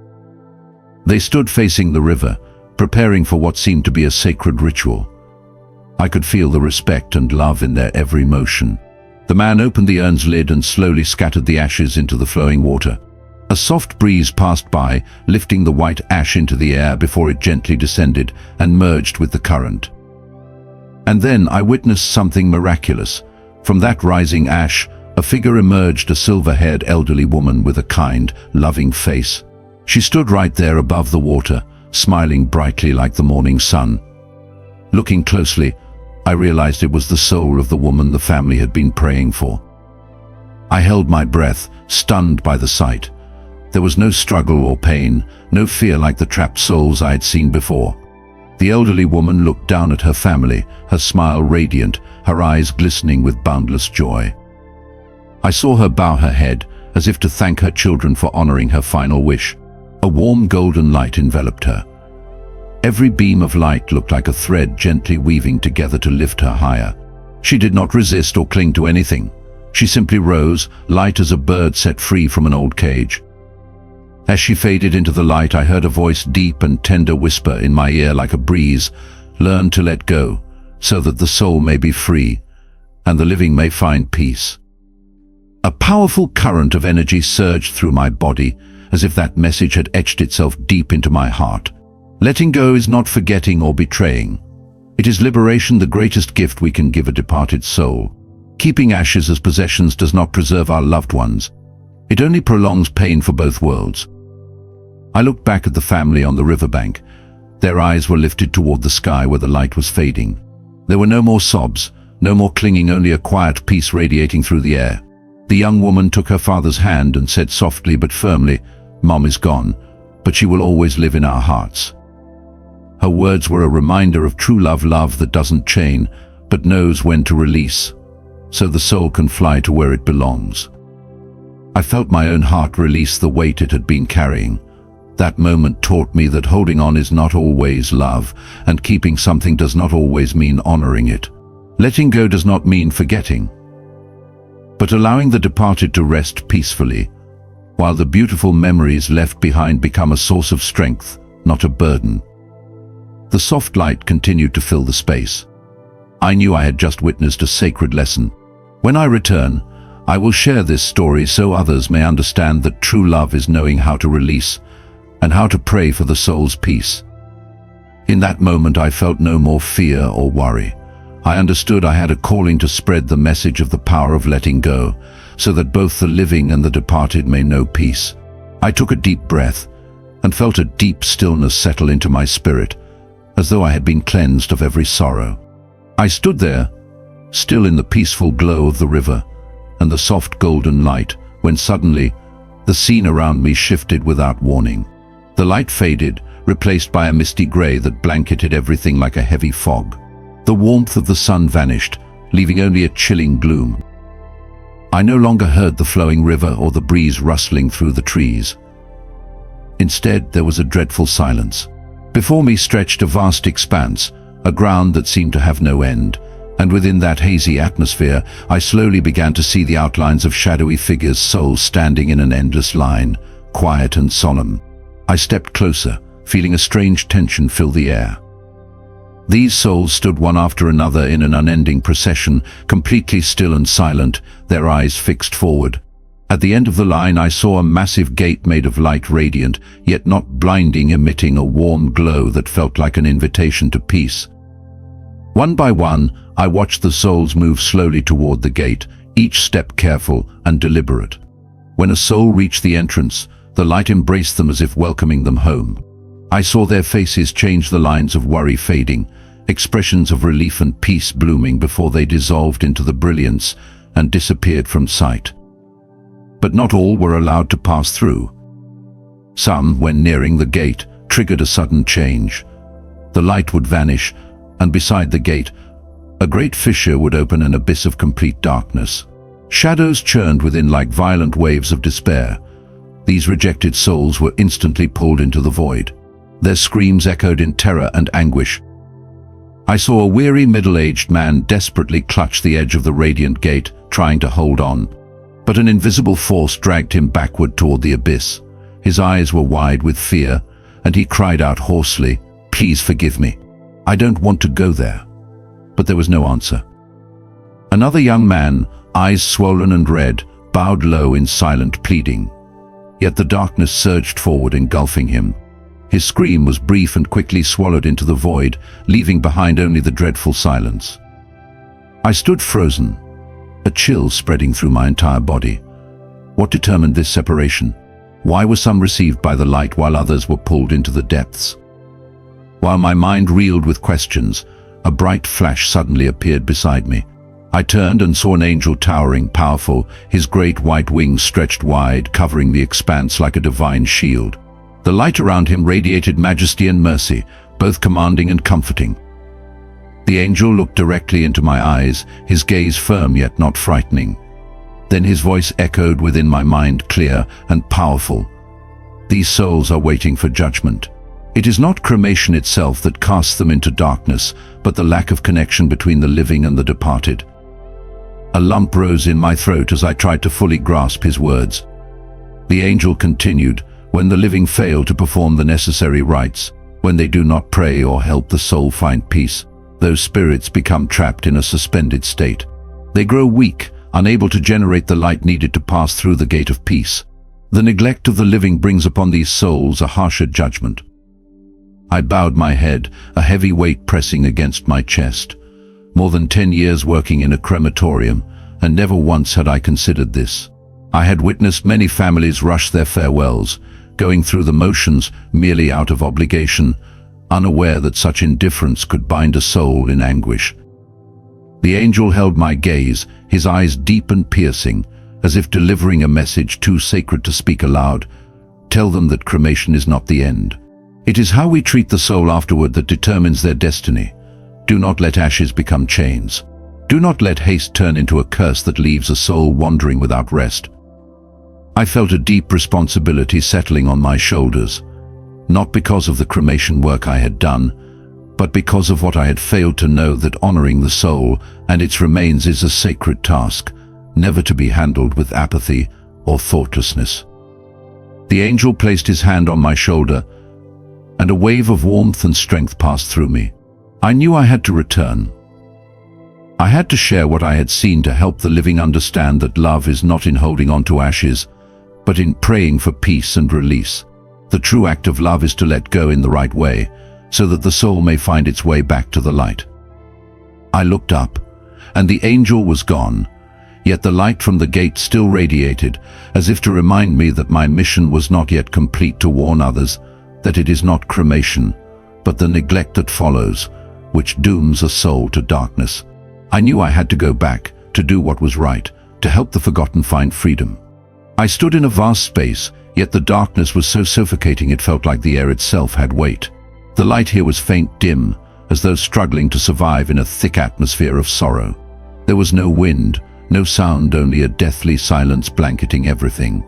They stood facing the river, preparing for what seemed to be a sacred ritual. I could feel the respect and love in their every motion. The man opened the urn's lid and slowly scattered the ashes into the flowing water. A soft breeze passed by, lifting the white ash into the air before it gently descended and merged with the current. And then I witnessed something miraculous. From that rising ash, A figure emerged, a silver-haired elderly woman with a kind, loving face. She stood right there above the water, smiling brightly like the morning sun. Looking closely, I realized it was the soul of the woman the family had been praying for. I held my breath, stunned by the sight. There was no struggle or pain, no fear like the trapped souls I had seen before. The elderly woman looked down at her family, her smile radiant, her eyes glistening with boundless joy. I saw her bow her head, as if to thank her children for honoring her final wish. A warm golden light enveloped her. Every beam of light looked like a thread gently weaving together to lift her higher. She did not resist or cling to anything. She simply rose, light as a bird set free from an old cage. As she faded into the light, I heard a voice, deep and tender, whisper in my ear like a breeze, "Learn to let go, so that the soul may be free, and the living may find peace." A powerful current of energy surged through my body, as if that message had etched itself deep into my heart. Letting go is not forgetting or betraying. It is liberation, the greatest gift we can give a departed soul. Keeping ashes as possessions does not preserve our loved ones. It only prolongs pain for both worlds. I looked back at the family on the riverbank. Their eyes were lifted toward the sky where the light was fading. There were no more sobs, no more clinging, only a quiet peace radiating through the air. The young woman took her father's hand and said softly but firmly, "Mom is gone, but she will always live in our hearts." Her words were a reminder of true love, love that doesn't chain, but knows when to release, so the soul can fly to where it belongs. I felt my own heart release the weight it had been carrying. That moment taught me that holding on is not always love, and keeping something does not always mean honoring it. Letting go does not mean forgetting, but allowing the departed to rest peacefully, while the beautiful memories left behind become a source of strength, not a burden. The soft light continued to fill the space. I knew I had just witnessed a sacred lesson. When I return, I will share this story so others may understand that true love is knowing how to release and how to pray for the soul's peace. In that moment, I felt no more fear or worry. I understood I had a calling to spread the message of the power of letting go, so that both the living and the departed may know peace. I took a deep breath and felt a deep stillness settle into my spirit, as though I had been cleansed of every sorrow. I stood there, still in the peaceful glow of the river and the soft golden light, when suddenly the scene around me shifted without warning. The light faded, replaced by a misty gray that blanketed everything like a heavy fog. The warmth of the sun vanished, leaving only a chilling gloom. I no longer heard the flowing river or the breeze rustling through the trees. Instead, there was a dreadful silence. Before me stretched a vast expanse, a ground that seemed to have no end, and within that hazy atmosphere, I slowly began to see the outlines of shadowy figures, souls standing in an endless line, quiet and solemn. I stepped closer, feeling a strange tension fill the air. These souls stood one after another in an unending procession, completely still and silent, their eyes fixed forward. At the end of the line, I saw a massive gate made of light, radiant, yet not blinding, emitting a warm glow that felt like an invitation to peace. One by one, I watched the souls move slowly toward the gate, each step careful and deliberate. When a soul reached the entrance, the light embraced them as if welcoming them home. I saw their faces change, the lines of worry fading, expressions of relief and peace blooming before they dissolved into the brilliance and disappeared from sight. But not all were allowed to pass through. Some, when nearing the gate, triggered a sudden change. The light would vanish, and beside the gate, a great fissure would open, an abyss of complete darkness. Shadows churned within like violent waves of despair. These rejected souls were instantly pulled into the void. Their screams echoed in terror and anguish. I saw a weary middle-aged man desperately clutch the edge of the radiant gate, trying to hold on. But an invisible force dragged him backward toward the abyss. His eyes were wide with fear, and he cried out hoarsely, "Please forgive me. I don't want to go there." But there was no answer. Another young man, eyes swollen and red, bowed low in silent pleading. Yet the darkness surged forward, engulfing him. His scream was brief and quickly swallowed into the void, leaving behind only the dreadful silence. I stood frozen, a chill spreading through my entire body. What determined this separation? Why were some received by the light while others were pulled into the depths? While my mind reeled with questions, a bright flash suddenly appeared beside me. I turned and saw an angel towering, powerful, his great white wings stretched wide, covering the expanse like a divine shield. The light around him radiated majesty and mercy, both commanding and comforting. The angel looked directly into my eyes, his gaze firm yet not frightening. Then his voice echoed within my mind, clear and powerful. These souls are waiting for judgment. It is not cremation itself that casts them into darkness, but the lack of connection between the living and the departed. A lump rose in my throat as I tried to fully grasp his words. The angel continued, when the living fail to perform the necessary rites, when they do not pray or help the soul find peace, those spirits become trapped in a suspended state. They grow weak, unable to generate the light needed to pass through the gate of peace. The neglect of the living brings upon these souls a harsher judgment. I bowed my head, a heavy weight pressing against my chest. More than 10 years working in a crematorium, and never once had I considered this. I had witnessed many families rush their farewells, going through the motions merely out of obligation, unaware that such indifference could bind a soul in anguish. The angel held my gaze, his eyes deep and piercing, as if delivering a message too sacred to speak aloud. Tell them that cremation is not the end. It is how we treat the soul afterward that determines their destiny. Do not let ashes become chains. Do not let haste turn into a curse that leaves a soul wandering without rest. I felt a deep responsibility settling on my shoulders, not because of the cremation work I had done, but because of what I had failed to know, that honoring the soul and its remains is a sacred task, never to be handled with apathy or thoughtlessness. The angel placed his hand on my shoulder, and a wave of warmth and strength passed through me. I knew I had to return. I had to share what I had seen to help the living understand that love is not in holding on to ashes, but in praying for peace and release. The true act of love is to let go in the right way, so that the soul may find its way back to the light. I looked up, and the angel was gone, yet the light from the gate still radiated, as if to remind me that my mission was not yet complete, to warn others that it is not cremation, but the neglect that follows, which dooms a soul to darkness. I knew I had to go back, to do what was right, to help the forgotten find freedom. I stood in a vast space, yet the darkness was so suffocating it felt like the air itself had weight. The light here was faint, dim, as though struggling to survive in a thick atmosphere of sorrow. There was no wind, no sound, only a deathly silence blanketing everything.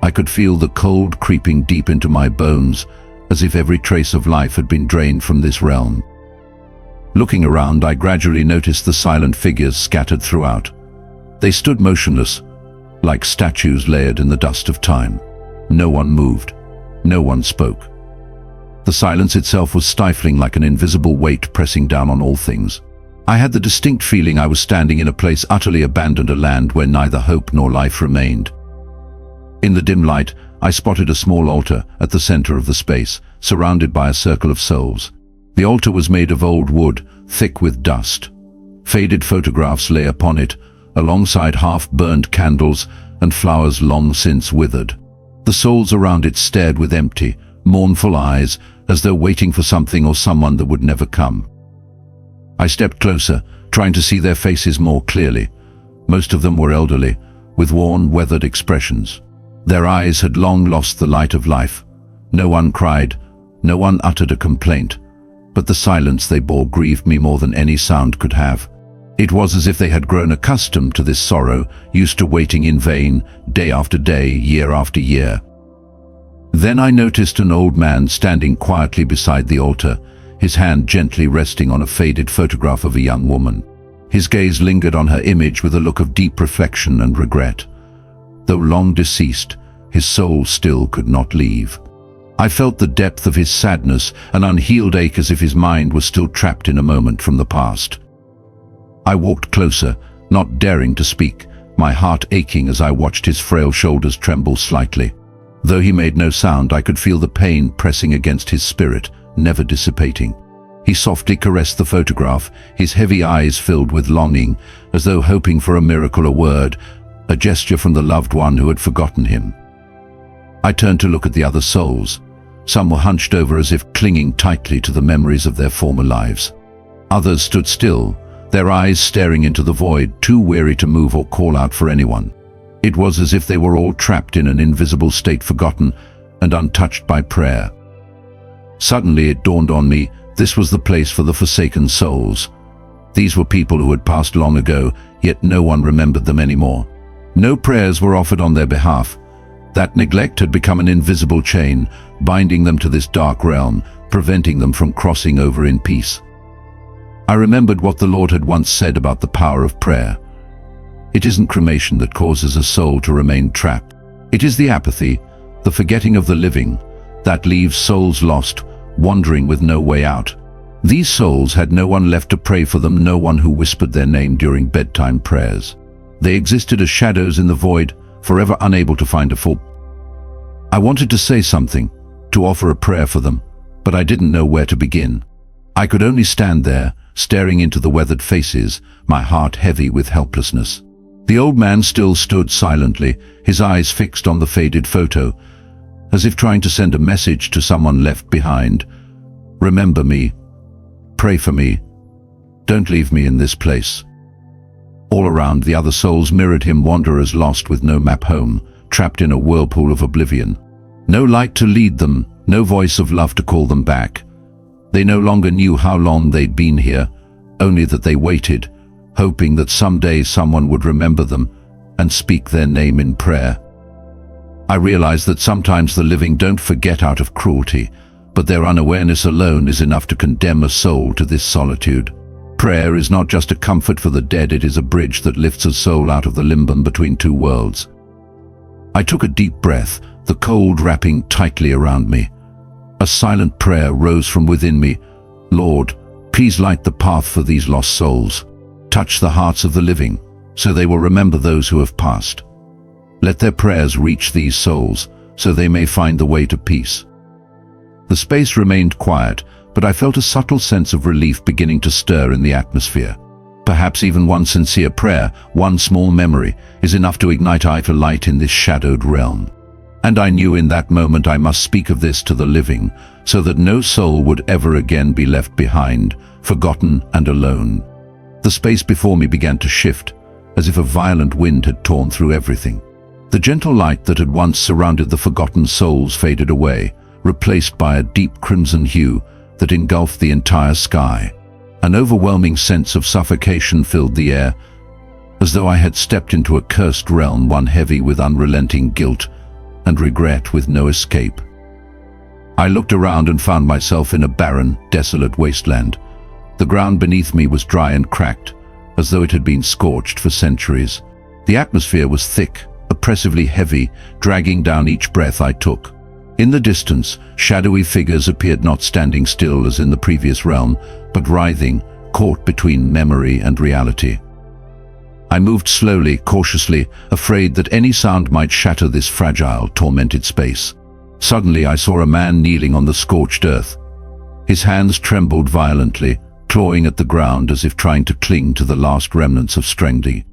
I could feel the cold creeping deep into my bones, as if every trace of life had been drained from this realm. Looking around, I gradually noticed the silent figures scattered throughout. They stood motionless, like statues layered in the dust of time. No one moved. No one spoke. The silence itself was stifling, like an invisible weight pressing down on all things. I had the distinct feeling I was standing in a place utterly abandoned, a land where neither hope nor life remained. In the dim light, I spotted a small altar at the center of the space, surrounded by a circle of souls. The altar was made of old wood, thick with dust. Faded photographs lay upon it, alongside half-burned candles and flowers long since withered. The souls around it stared with empty, mournful eyes, as though waiting for something or someone that would never come. I stepped closer, trying to see their faces more clearly. Most of them were elderly, with worn, weathered expressions. Their eyes had long lost the light of life. No one cried, no one uttered a complaint, but the silence they bore grieved me more than any sound could have. It was as if they had grown accustomed to this sorrow, used to waiting in vain, day after day, year after year. Then I noticed an old man standing quietly beside the altar, his hand gently resting on a faded photograph of a young woman. His gaze lingered on her image with a look of deep reflection and regret. Though long deceased, his soul still could not leave. I felt the depth of his sadness, an unhealed ache, as if his mind was still trapped in a moment from the past. I walked closer, not daring to speak, my heart aching as I watched his frail shoulders tremble slightly. Though he made no sound, I could feel the pain pressing against his spirit, never dissipating. He He softly caressed the photograph, his heavy eyes filled with longing, as though hoping for a miracle, a word, a gesture from the loved one who had forgotten him. I turned to look at the other souls. Some were hunched over as if clinging tightly to the memories of their former lives. Others stood still, their eyes staring into the void, too weary to move or call out for anyone. It was as if they were all trapped in an invisible state, forgotten and untouched by prayer. Suddenly it dawned on me, this was the place for the forsaken souls. These were people who had passed long ago, yet no one remembered them anymore. No prayers were offered on their behalf. That neglect had become an invisible chain, binding them to this dark realm, preventing them from crossing over in peace. I remembered what the Lord had once said about the power of prayer. It isn't cremation that causes a soul to remain trapped. It is the apathy, the forgetting of the living, that leaves souls lost, wandering with no way out. These souls had no one left to pray for them, no one who whispered their name during bedtime prayers. They existed as shadows in the void, forever unable to find a full. I wanted to say something, to offer a prayer for them, but I didn't know where to begin. I could only stand there, staring into the weathered faces, my heart heavy with helplessness. The old man still stood silently, his eyes fixed on the faded photo, as if trying to send a message to someone left behind. Remember me. Pray for me. Don't leave me in this place. All around, the other souls mirrored him, wanderers lost with no map home, trapped in a whirlpool of oblivion. No light to lead them, no voice of love to call them back. They no longer knew how long they'd been here, only that they waited, hoping that someday someone would remember them and speak their name in prayer. I realized that sometimes the living don't forget out of cruelty, but their unawareness alone is enough to condemn a soul to this solitude. Prayer is not just a comfort for the dead, it is a bridge that lifts a soul out of the limbo between two worlds. I took a deep breath, the cold wrapping tightly around me. A silent prayer rose from within me. Lord, please light the path for these lost souls. Touch the hearts of the living, so they will remember those who have passed. Let their prayers reach these souls, so they may find the way to peace. The space remained quiet, but I felt a subtle sense of relief beginning to stir in the atmosphere. Perhaps even one sincere prayer, one small memory, is enough to ignite a light in this shadowed realm. And I knew in that moment I must speak of this to the living, so that no soul would ever again be left behind, forgotten and alone. The space before me began to shift, as if a violent wind had torn through everything. The gentle light that had once surrounded the forgotten souls faded away, replaced by a deep crimson hue that engulfed the entire sky. An overwhelming sense of suffocation filled the air, as though I had stepped into a cursed realm, one heavy with unrelenting guilt and regret with no escape. I looked around and found myself in a barren, desolate wasteland. The ground beneath me was dry and cracked, as though it had been scorched for centuries. The atmosphere was thick, oppressively heavy, dragging down each breath I took. In the distance, shadowy figures appeared, not standing still as in the previous realm, but writhing, caught between memory and reality. I moved slowly, cautiously, afraid that any sound might shatter this fragile, tormented space. Suddenly I saw a man kneeling on the scorched earth. His hands trembled violently, clawing at the ground as if trying to cling to the last remnants of strength.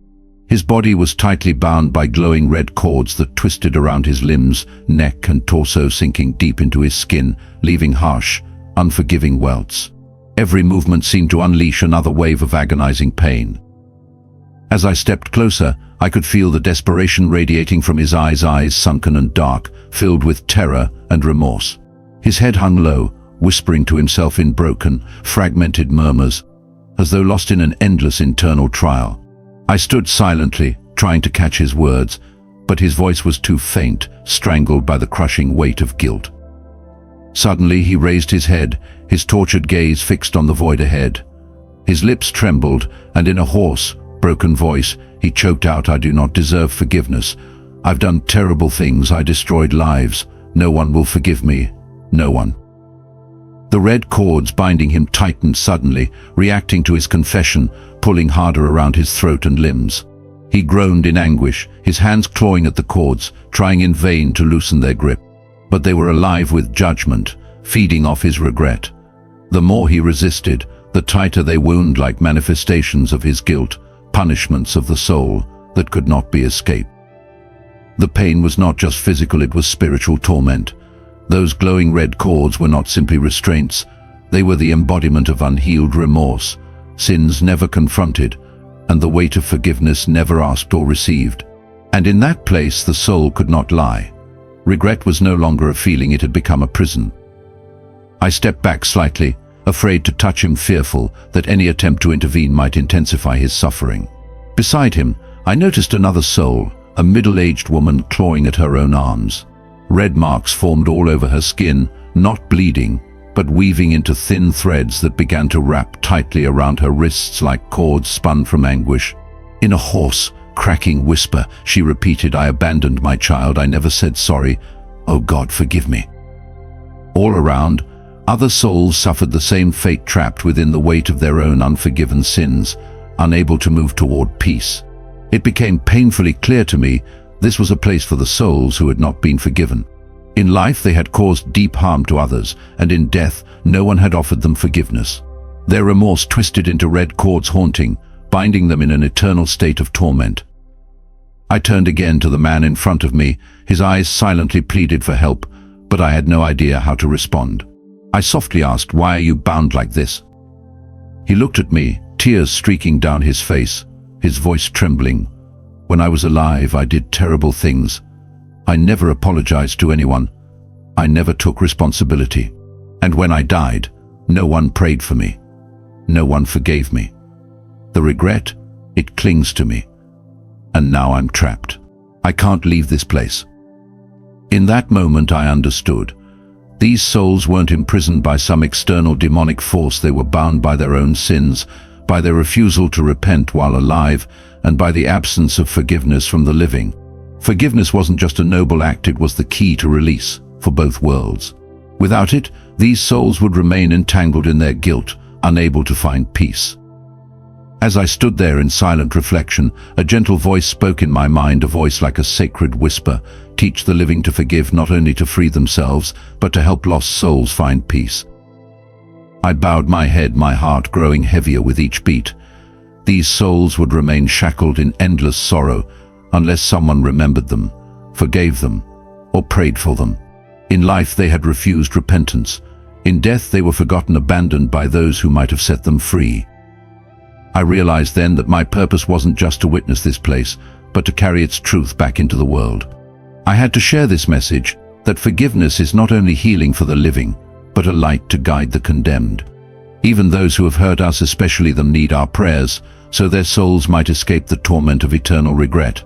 His body was tightly bound by glowing red cords that twisted around his limbs, neck and torso, sinking deep into his skin, leaving harsh, unforgiving welts. Every movement seemed to unleash another wave of agonizing pain. As I stepped closer, I could feel the desperation radiating from his eyes sunken and dark, filled with terror and remorse. His head hung low, whispering to himself in broken, fragmented murmurs, as though lost in an endless internal trial. I stood silently, trying to catch his words, but his voice was too faint, strangled by the crushing weight of guilt. Suddenly he raised his head, his tortured gaze fixed on the void ahead. His lips trembled, and in a hoarse, broken voice, he choked out, "I do not deserve forgiveness. I've done terrible things, I destroyed lives. No one will forgive me. No one." The red cords binding him tightened suddenly, reacting to his confession, pulling harder around his throat and limbs. He groaned in anguish, his hands clawing at the cords, trying in vain to loosen their grip. But they were alive with judgment, feeding off his regret. The more he resisted, the tighter they wound like manifestations of his guilt, punishments of the soul that could not be escaped. The pain was not just physical, it was spiritual torment. Those glowing red cords were not simply restraints, they were the embodiment of unhealed remorse, sins never confronted, and the weight of forgiveness never asked or received. And in that place the soul could not lie. Regret was no longer a feeling, it had become a prison. I stepped back slightly, afraid to touch him, fearful that any attempt to intervene might intensify his suffering. Beside him, I noticed another soul, a middle-aged woman clawing at her own arms. Red marks formed all over her skin, not bleeding, but weaving into thin threads that began to wrap tightly around her wrists like cords spun from anguish. In a hoarse, cracking whisper, she repeated, "I abandoned my child, I never said sorry. Oh God, forgive me." All around, other souls suffered the same fate, trapped within the weight of their own unforgiven sins, unable to move toward peace. It became painfully clear to me this was a place for the souls who had not been forgiven. In life they had caused deep harm to others, and in death no one had offered them forgiveness. Their remorse twisted into red cords, haunting, binding them in an eternal state of torment. I turned again to the man in front of me. His eyes silently pleaded for help, but I had no idea how to respond. I softly asked, "Why are you bound like this?" He looked at me, tears streaking down his face, his voice trembling. "When I was alive, I did terrible things. I never apologized to anyone. I never took responsibility. And when I died, no one prayed for me. No one forgave me. The regret, it clings to me. And now I'm trapped. I can't leave this place." In that moment I understood. These souls weren't imprisoned by some external demonic force, they were bound by their own sins, by their refusal to repent while alive, and by the absence of forgiveness from the living. Forgiveness wasn't just a noble act, it was the key to release for both worlds. Without it, these souls would remain entangled in their guilt, unable to find peace. As I stood there in silent reflection, a gentle voice spoke in my mind, a voice like a sacred whisper. "Teach the living to forgive, not only to free themselves, but to help lost souls find peace." I bowed my head, my heart growing heavier with each beat. These souls would remain shackled in endless sorrow unless someone remembered them, forgave them, or prayed for them. In life they had refused repentance. In death they were forgotten, abandoned by those who might have set them free. I realized then that my purpose wasn't just to witness this place, but to carry its truth back into the world. I had to share this message, that forgiveness is not only healing for the living, but a light to guide the condemned. Even those who have hurt us, especially them, need our prayers, so their souls might escape the torment of eternal regret.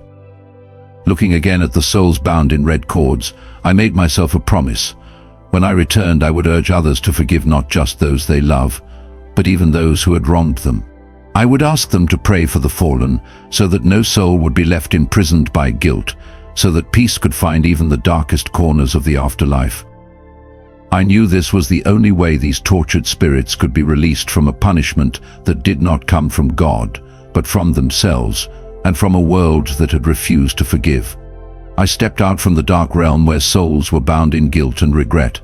Looking again at the souls bound in red cords, I made myself a promise. When I returned, I would urge others to forgive not just those they love, but even those who had wronged them. I would ask them to pray for the fallen, so that no soul would be left imprisoned by guilt, so that peace could find even the darkest corners of the afterlife. I knew this was the only way these tortured spirits could be released from a punishment that did not come from God, but from themselves, and from a world that had refused to forgive. I stepped out from the dark realm where souls were bound in guilt and regret.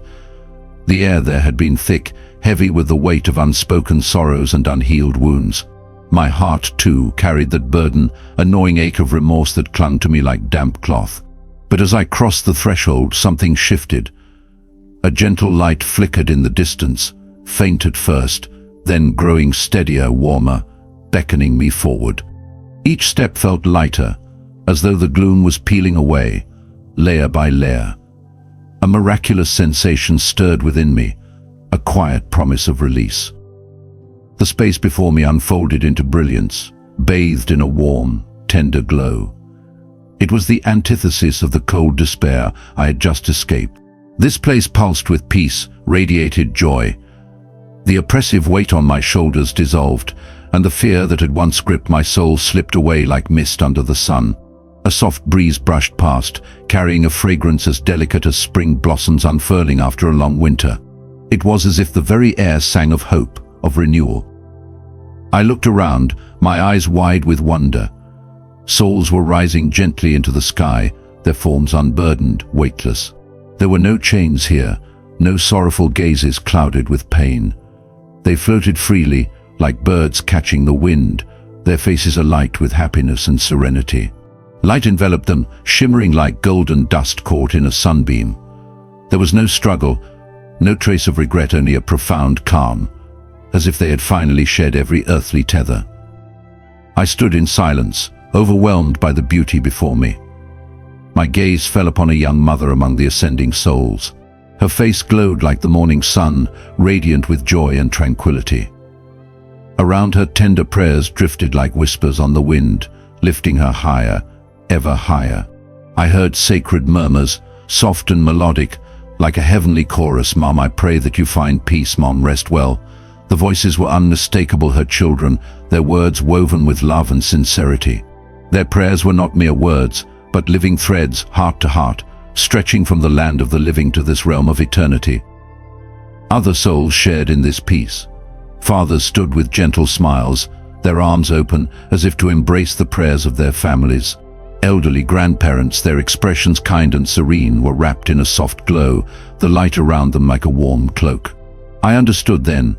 The air there had been thick, heavy with the weight of unspoken sorrows and unhealed wounds. My heart, too, carried that burden, a gnawing ache of remorse that clung to me like damp cloth. But as I crossed the threshold, something shifted. A gentle light flickered in the distance, faint at first, then growing steadier, warmer, beckoning me forward. Each step felt lighter, as though the gloom was peeling away, layer by layer. A miraculous sensation stirred within me, a quiet promise of release. The space before me unfolded into brilliance, bathed in a warm, tender glow. It was the antithesis of the cold despair I had just escaped. This place pulsed with peace, radiated joy. The oppressive weight on my shoulders dissolved, and the fear that had once gripped my soul slipped away like mist under the sun. A soft breeze brushed past, carrying a fragrance as delicate as spring blossoms unfurling after a long winter. It was as if the very air sang of hope, of renewal. I looked around, my eyes wide with wonder. Souls were rising gently into the sky, their forms unburdened, weightless. There were no chains here, no sorrowful gazes clouded with pain. They floated freely, like birds catching the wind, their faces alight with happiness and serenity. Light enveloped them, shimmering like golden dust caught in a sunbeam. There was no struggle, no trace of regret, only a profound calm, as if they had finally shed every earthly tether. I stood in silence, overwhelmed by the beauty before me. My gaze fell upon a young mother among the ascending souls. Her face glowed like the morning sun, radiant with joy and tranquility. Around her, tender prayers drifted like whispers on the wind, lifting her higher, ever higher. I heard sacred murmurs, soft and melodic, like a heavenly chorus. "Mom, I pray that you find peace. Mom, rest well." The voices were unmistakable, her children, their words woven with love and sincerity. Their prayers were not mere words, but living threads, heart to heart, stretching from the land of the living to this realm of eternity. Other souls shared in this peace. Fathers stood with gentle smiles, their arms open as if to embrace the prayers of their families. Elderly grandparents, their expressions kind and serene, were wrapped in a soft glow, the light around them like a warm cloak. I understood then.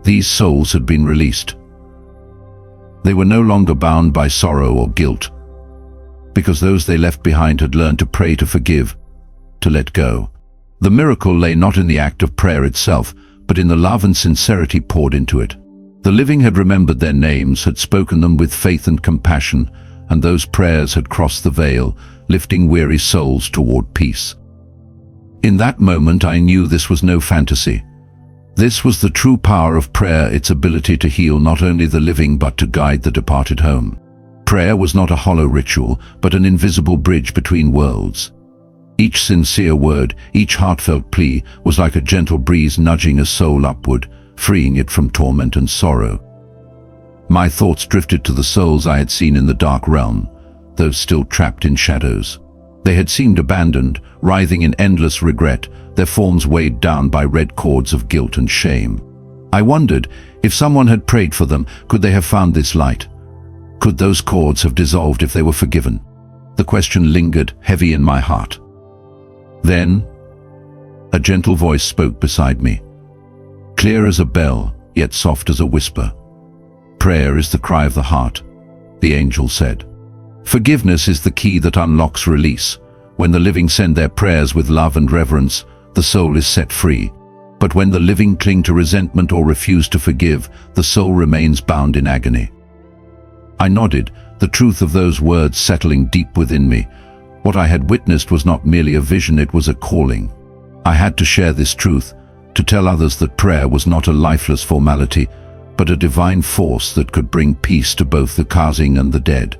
These souls had been released. They were no longer bound by sorrow or guilt, because those they left behind had learned to pray, to forgive, to let go. The miracle lay not in the act of prayer itself, but in the love and sincerity poured into it. The living had remembered their names, had spoken them with faith and compassion, and those prayers had crossed the veil, lifting weary souls toward peace. In that moment I knew this was no fantasy. This was the true power of prayer, its ability to heal not only the living but to guide the departed home. Prayer was not a hollow ritual, but an invisible bridge between worlds. Each sincere word, each heartfelt plea was like a gentle breeze nudging a soul upward, freeing it from torment and sorrow. My thoughts drifted to the souls I had seen in the dark realm, those still trapped in shadows. They had seemed abandoned, writhing in endless regret, their forms weighed down by red cords of guilt and shame. I wondered, if someone had prayed for them, could they have found this light? Could those cords have dissolved if they were forgiven? The question lingered, heavy in my heart. Then, a gentle voice spoke beside me, clear as a bell, yet soft as a whisper. "Prayer is the cry of the heart," the angel said. "Forgiveness is the key that unlocks release. When the living send their prayers with love and reverence, the soul is set free. But when the living cling to resentment or refuse to forgive, the soul remains bound in agony." I nodded, the truth of those words settling deep within me. What I had witnessed was not merely a vision, it was a calling. I had to share this truth, to tell others that prayer was not a lifeless formality, but a divine force that could bring peace to both the rising and the dead.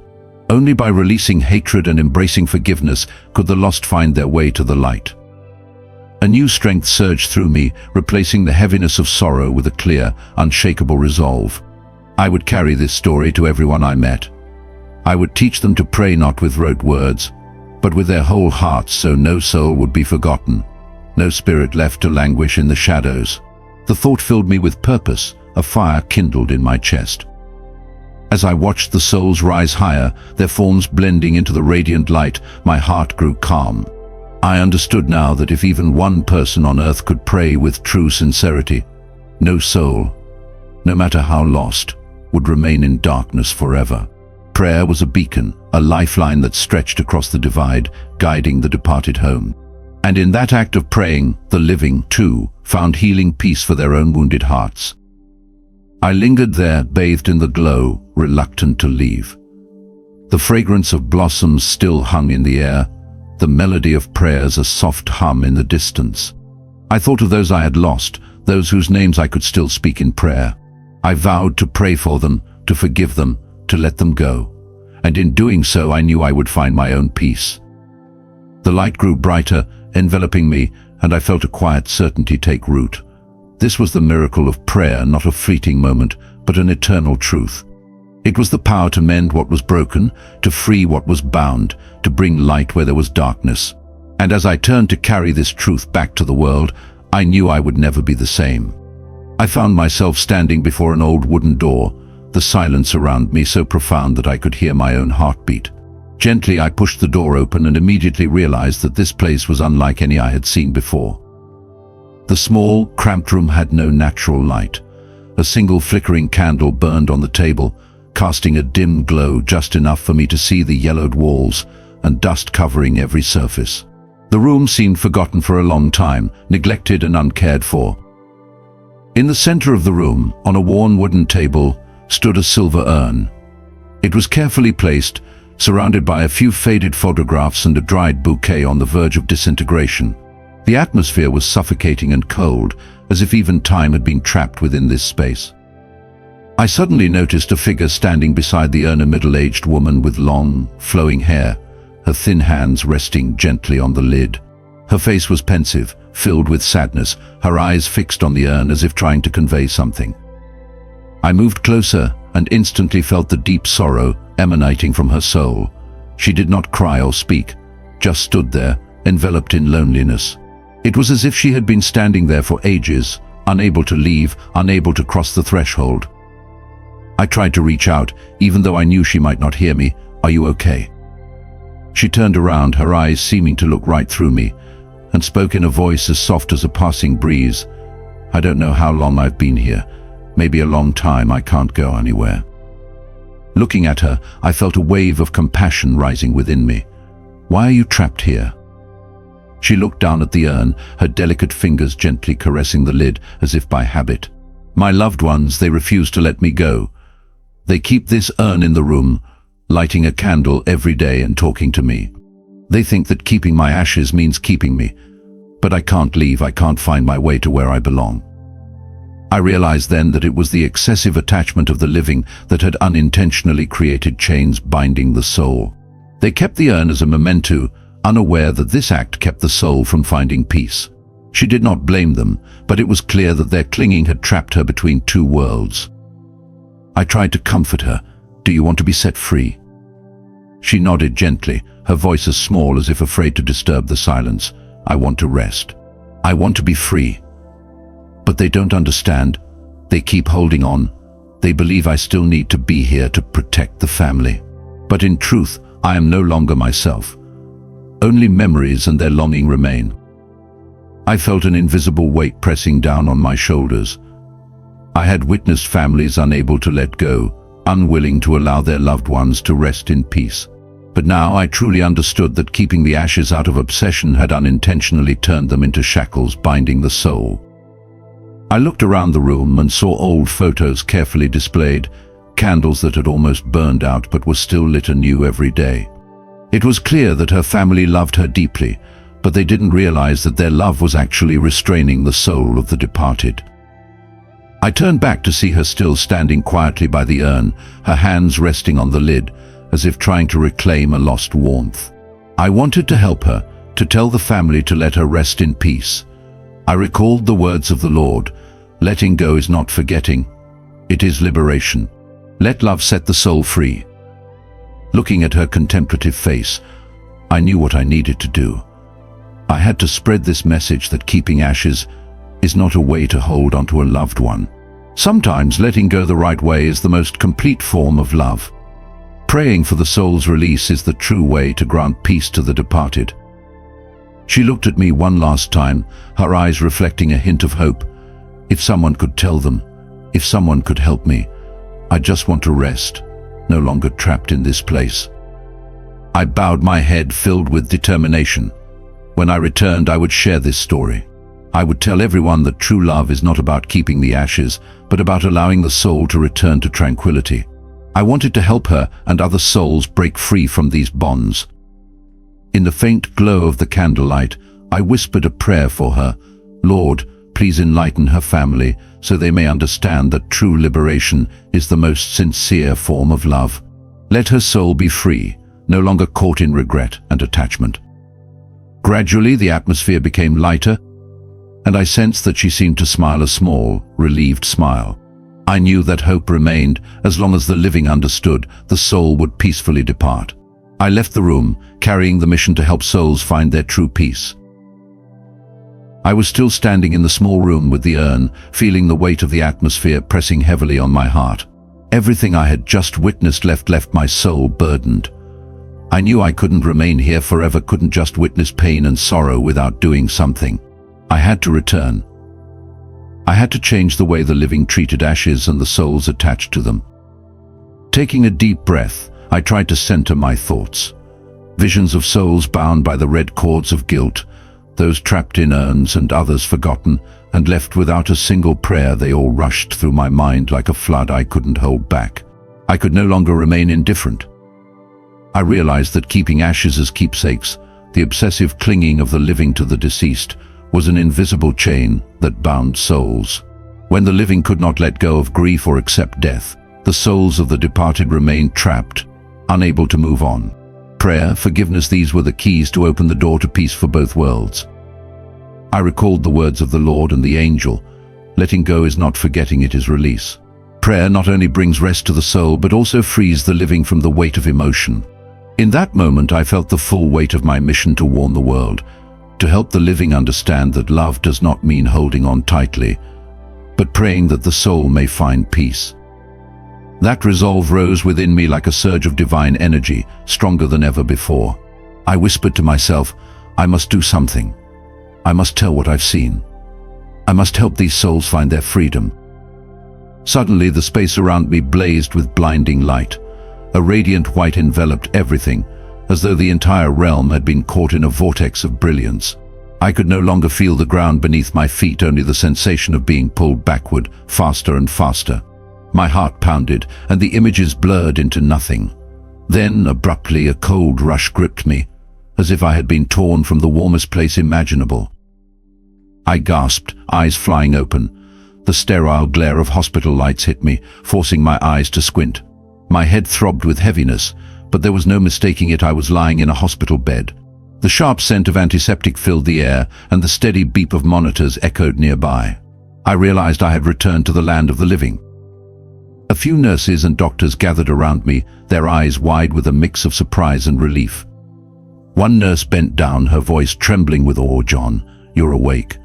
Only by releasing hatred and embracing forgiveness could the lost find their way to the light. A new strength surged through me, replacing the heaviness of sorrow with a clear, unshakable resolve. I would carry this story to everyone I met. I would teach them to pray not with rote words, but with their whole hearts, so no soul would be forgotten, no spirit left to languish in the shadows. The thought filled me with purpose, a fire kindled in my chest. As I watched the souls rise higher, their forms blending into the radiant light, my heart grew calm. I understood now that if even one person on earth could pray with true sincerity, no soul, no matter how lost, would remain in darkness forever. Prayer was a beacon, a lifeline that stretched across the divide, guiding the departed home. And in that act of praying, the living, too, found healing peace for their own wounded hearts. I lingered there, bathed in the glow, reluctant to leave. The fragrance of blossoms still hung in the air, the melody of prayers a soft hum in the distance. I thought of those I had lost, those whose names I could still speak in prayer. I vowed to pray for them, to forgive them, to let them go. And in doing so, I knew I would find my own peace. The light grew brighter, enveloping me, and I felt a quiet certainty take root. This was the miracle of prayer, not a fleeting moment, but an eternal truth. It was the power to mend what was broken, to free what was bound, to bring light where there was darkness. And as I turned to carry this truth back to the world, I knew I would never be the same. I found myself standing before an old wooden door, the silence around me so profound that I could hear my own heartbeat. Gently I pushed the door open and immediately realized that this place was unlike any I had seen before. The small, cramped room had no natural light. A single flickering candle burned on the table, casting a dim glow just enough for me to see the yellowed walls and dust covering every surface. The room seemed forgotten for a long time, neglected and uncared for. In the center of the room, on a worn wooden table, stood a silver urn. It was carefully placed, surrounded by a few faded photographs and a dried bouquet on the verge of disintegration. The atmosphere was suffocating and cold, as if even time had been trapped within this space. I suddenly noticed a figure standing beside the urn, a middle-aged woman with long, flowing hair, her thin hands resting gently on the lid. Her face was pensive, filled with sadness, her eyes fixed on the urn as if trying to convey something. I moved closer and instantly felt the deep sorrow emanating from her soul. She did not cry or speak, just stood there, enveloped in loneliness. It was as if she had been standing there for ages, unable to leave, unable to cross the threshold. I tried to reach out, even though I knew she might not hear me. "Are you okay?" She turned around, her eyes seeming to look right through me, and spoke in a voice as soft as a passing breeze. "I don't know how long I've been here. Maybe a long time. I can't go anywhere." Looking at her, I felt a wave of compassion rising within me. "Why are you trapped here?" She looked down at the urn, her delicate fingers gently caressing the lid as if by habit. "My loved ones, they refuse to let me go. They keep this urn in the room, lighting a candle every day and talking to me. They think that keeping my ashes means keeping me. But I can't leave, I can't find my way to where I belong." I realized then that it was the excessive attachment of the living that had unintentionally created chains binding the soul. They kept the urn as a memento, unaware that this act kept the soul from finding peace. She did not blame them, but it was clear that their clinging had trapped her between two worlds. I tried to comfort her. "Do you want to be set free?" She nodded gently, her voice as small as if afraid to disturb the silence. "I want to rest. I want to be free. But they don't understand. They keep holding on. They believe I still need to be here to protect the family. But in truth, I am no longer myself. Only memories and their longing remain." I felt an invisible weight pressing down on my shoulders. I had witnessed families unable to let go, unwilling to allow their loved ones to rest in peace. But now I truly understood that keeping the ashes out of obsession had unintentionally turned them into shackles binding the soul. I looked around the room and saw old photos carefully displayed, candles that had almost burned out but were still lit anew every day. It was clear that her family loved her deeply, but they didn't realize that their love was actually restraining the soul of the departed. I turned back to see her still standing quietly by the urn, her hands resting on the lid, as if trying to reclaim a lost warmth. I wanted to help her, to tell the family to let her rest in peace. I recalled the words of the Lord, "Letting go is not forgetting, it is liberation. Let love set the soul free." Looking at her contemplative face, I knew what I needed to do. I had to spread this message that keeping ashes is not a way to hold onto a loved one. Sometimes letting go the right way is the most complete form of love. Praying for the soul's release is the true way to grant peace to the departed. She looked at me one last time, her eyes reflecting a hint of hope. If someone could tell them, if someone could help me, I just want to rest, no longer trapped in this place. I bowed my head, filled with determination. When I returned, I would share this story. I would tell everyone that true love is not about keeping the ashes, but about allowing the soul to return to tranquility. I wanted to help her and other souls break free from these bonds. In the faint glow of the candlelight, I whispered a prayer for her. "Lord, please enlighten her family so they may understand that true liberation is the most sincere form of love. Let her soul be free, no longer caught in regret and attachment." Gradually, the atmosphere became lighter, and I sensed that she seemed to smile a small, relieved smile. I knew that hope remained as long as the living understood the soul would peacefully depart. I left the room, carrying the mission to help souls find their true peace. I was still standing in the small room with the urn, feeling the weight of the atmosphere pressing heavily on my heart. Everything I had just witnessed left my soul burdened. I knew I couldn't remain here forever, couldn't just witness pain and sorrow without doing something. I had to return, I had to change the way the living treated ashes and the souls attached to them. Taking a deep breath, I tried to center my thoughts. Visions of souls bound by the red cords of guilt, those trapped in urns and others forgotten, and left without a single prayer. They all rushed through my mind like a flood I couldn't hold back. I could no longer remain indifferent. I realized that keeping ashes as keepsakes, the obsessive clinging of the living to the deceased, was an invisible chain that bound souls. When the living could not let go of grief or accept death, the souls of the departed remained trapped, unable to move on. Prayer, forgiveness, these were the keys to open the door to peace for both worlds. I recalled the words of the Lord and the angel, letting go is not forgetting, it is release. Prayer not only brings rest to the soul, but also frees the living from the weight of emotion. In that moment, I felt the full weight of my mission to warn the world, to help the living understand that love does not mean holding on tightly, but praying that the soul may find peace. That resolve rose within me like a surge of divine energy, stronger than ever before. I whispered to myself, I must do something. I must tell what I've seen. I must help these souls find their freedom. Suddenly, the space around me blazed with blinding light. A radiant white enveloped everything, as though the entire realm had been caught in a vortex of brilliance. I could no longer feel the ground beneath my feet, only the sensation of being pulled backward, faster and faster. My heart pounded, and the images blurred into nothing. Then, abruptly, a cold rush gripped me, as if I had been torn from the warmest place imaginable. I gasped, eyes flying open. The sterile glare of hospital lights hit me, forcing my eyes to squint. My head throbbed with heaviness, but there was no mistaking it. I was lying in a hospital bed. The sharp scent of antiseptic filled the air, and the steady beep of monitors echoed nearby. I realized I had returned to the land of the living. A few nurses and doctors gathered around me, their eyes wide with a mix of surprise and relief. One nurse bent down, her voice trembling with awe. "John, you're awake."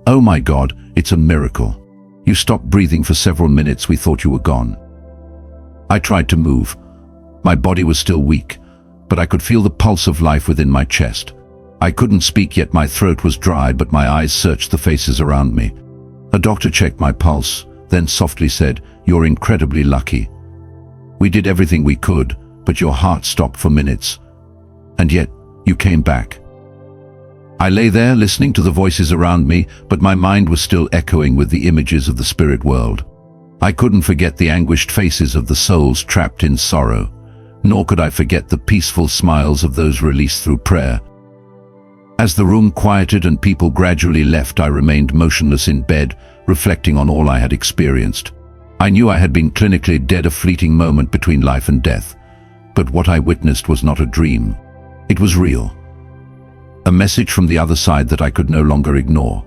"Oh my God, it's a miracle. You stopped breathing for several minutes. We thought you were gone." I tried to move. My body was still weak, but I could feel the pulse of life within my chest. I couldn't speak yet, my throat was dry, but my eyes searched the faces around me. A doctor checked my pulse, then softly said, "You're incredibly lucky. We did everything we could, but your heart stopped for minutes. And yet, you came back." I lay there listening to the voices around me, but my mind was still echoing with the images of the spirit world. I couldn't forget the anguished faces of the souls trapped in sorrow, nor could I forget the peaceful smiles of those released through prayer. As the room quieted and people gradually left, I remained motionless in bed, reflecting on all I had experienced. I knew I had been clinically dead, a fleeting moment between life and death. But what I witnessed was not a dream. It was real. A message from the other side that I could no longer ignore.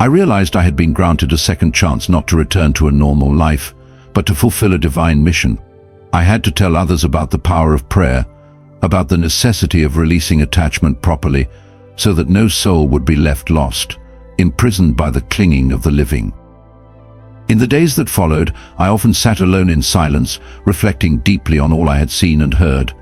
I realized I had been granted a second chance, not to return to a normal life, but to fulfill a divine mission. I had to tell others about the power of prayer, about the necessity of releasing attachment properly, so that no soul would be left lost, imprisoned by the clinging of the living. In the days that followed, I often sat alone in silence, reflecting deeply on all I had seen and heard.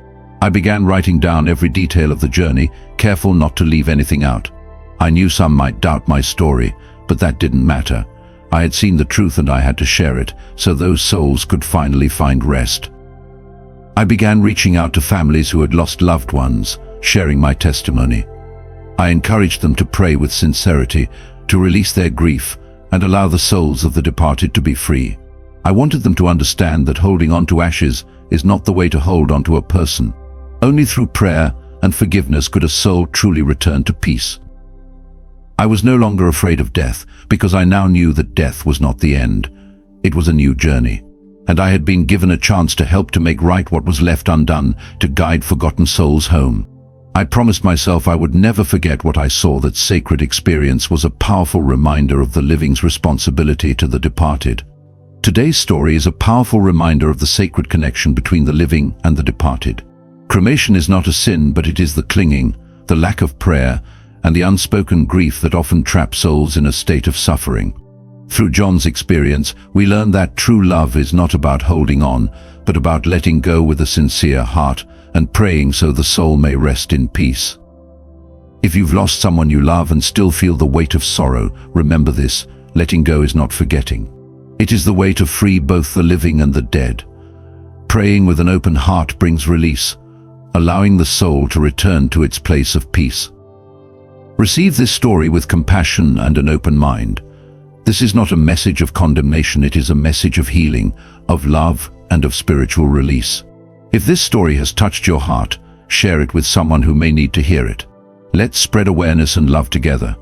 I began writing down every detail of the journey, careful not to leave anything out. I knew some might doubt my story, but that didn't matter. I had seen the truth and I had to share it, so those souls could finally find rest. I began reaching out to families who had lost loved ones, sharing my testimony. I encouraged them to pray with sincerity, to release their grief, and allow the souls of the departed to be free. I wanted them to understand that holding on to ashes is not the way to hold on to a person. Only through prayer and forgiveness could a soul truly return to peace. I was no longer afraid of death, because I now knew that death was not the end. It was a new journey, and I had been given a chance to help to make right what was left undone, to guide forgotten souls home. I promised myself I would never forget what I saw. That sacred experience was a powerful reminder of the living's responsibility to the departed. Today's story is a powerful reminder of the sacred connection between the living and the departed. Cremation is not a sin, but it is the clinging, the lack of prayer, and the unspoken grief that often trap souls in a state of suffering. Through John's experience, we learn that true love is not about holding on, but about letting go with a sincere heart and praying so the soul may rest in peace. If you've lost someone you love and still feel the weight of sorrow, remember this: letting go is not forgetting. It is the way to free both the living and the dead. Praying with an open heart brings release, allowing the soul to return to its place of peace. Receive this story with compassion and an open mind. This is not a message of condemnation, it is a message of healing, of love, and of spiritual release. If this story has touched your heart, share it with someone who may need to hear it. Let's spread awareness and love together.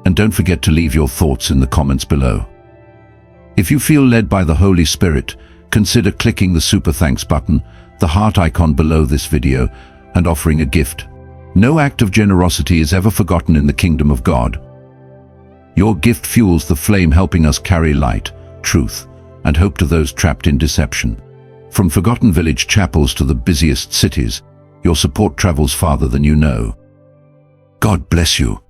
And don't forget to leave your thoughts in the comments below. If you feel led by the Holy Spirit, consider clicking the super thanks button, the heart icon below this video, and offering a gift. No act of generosity is ever forgotten in the kingdom of God. Your gift fuels the flame, helping us carry light, truth, and hope to those trapped in deception. From forgotten village chapels to the busiest cities, your support travels farther than you know. God bless you.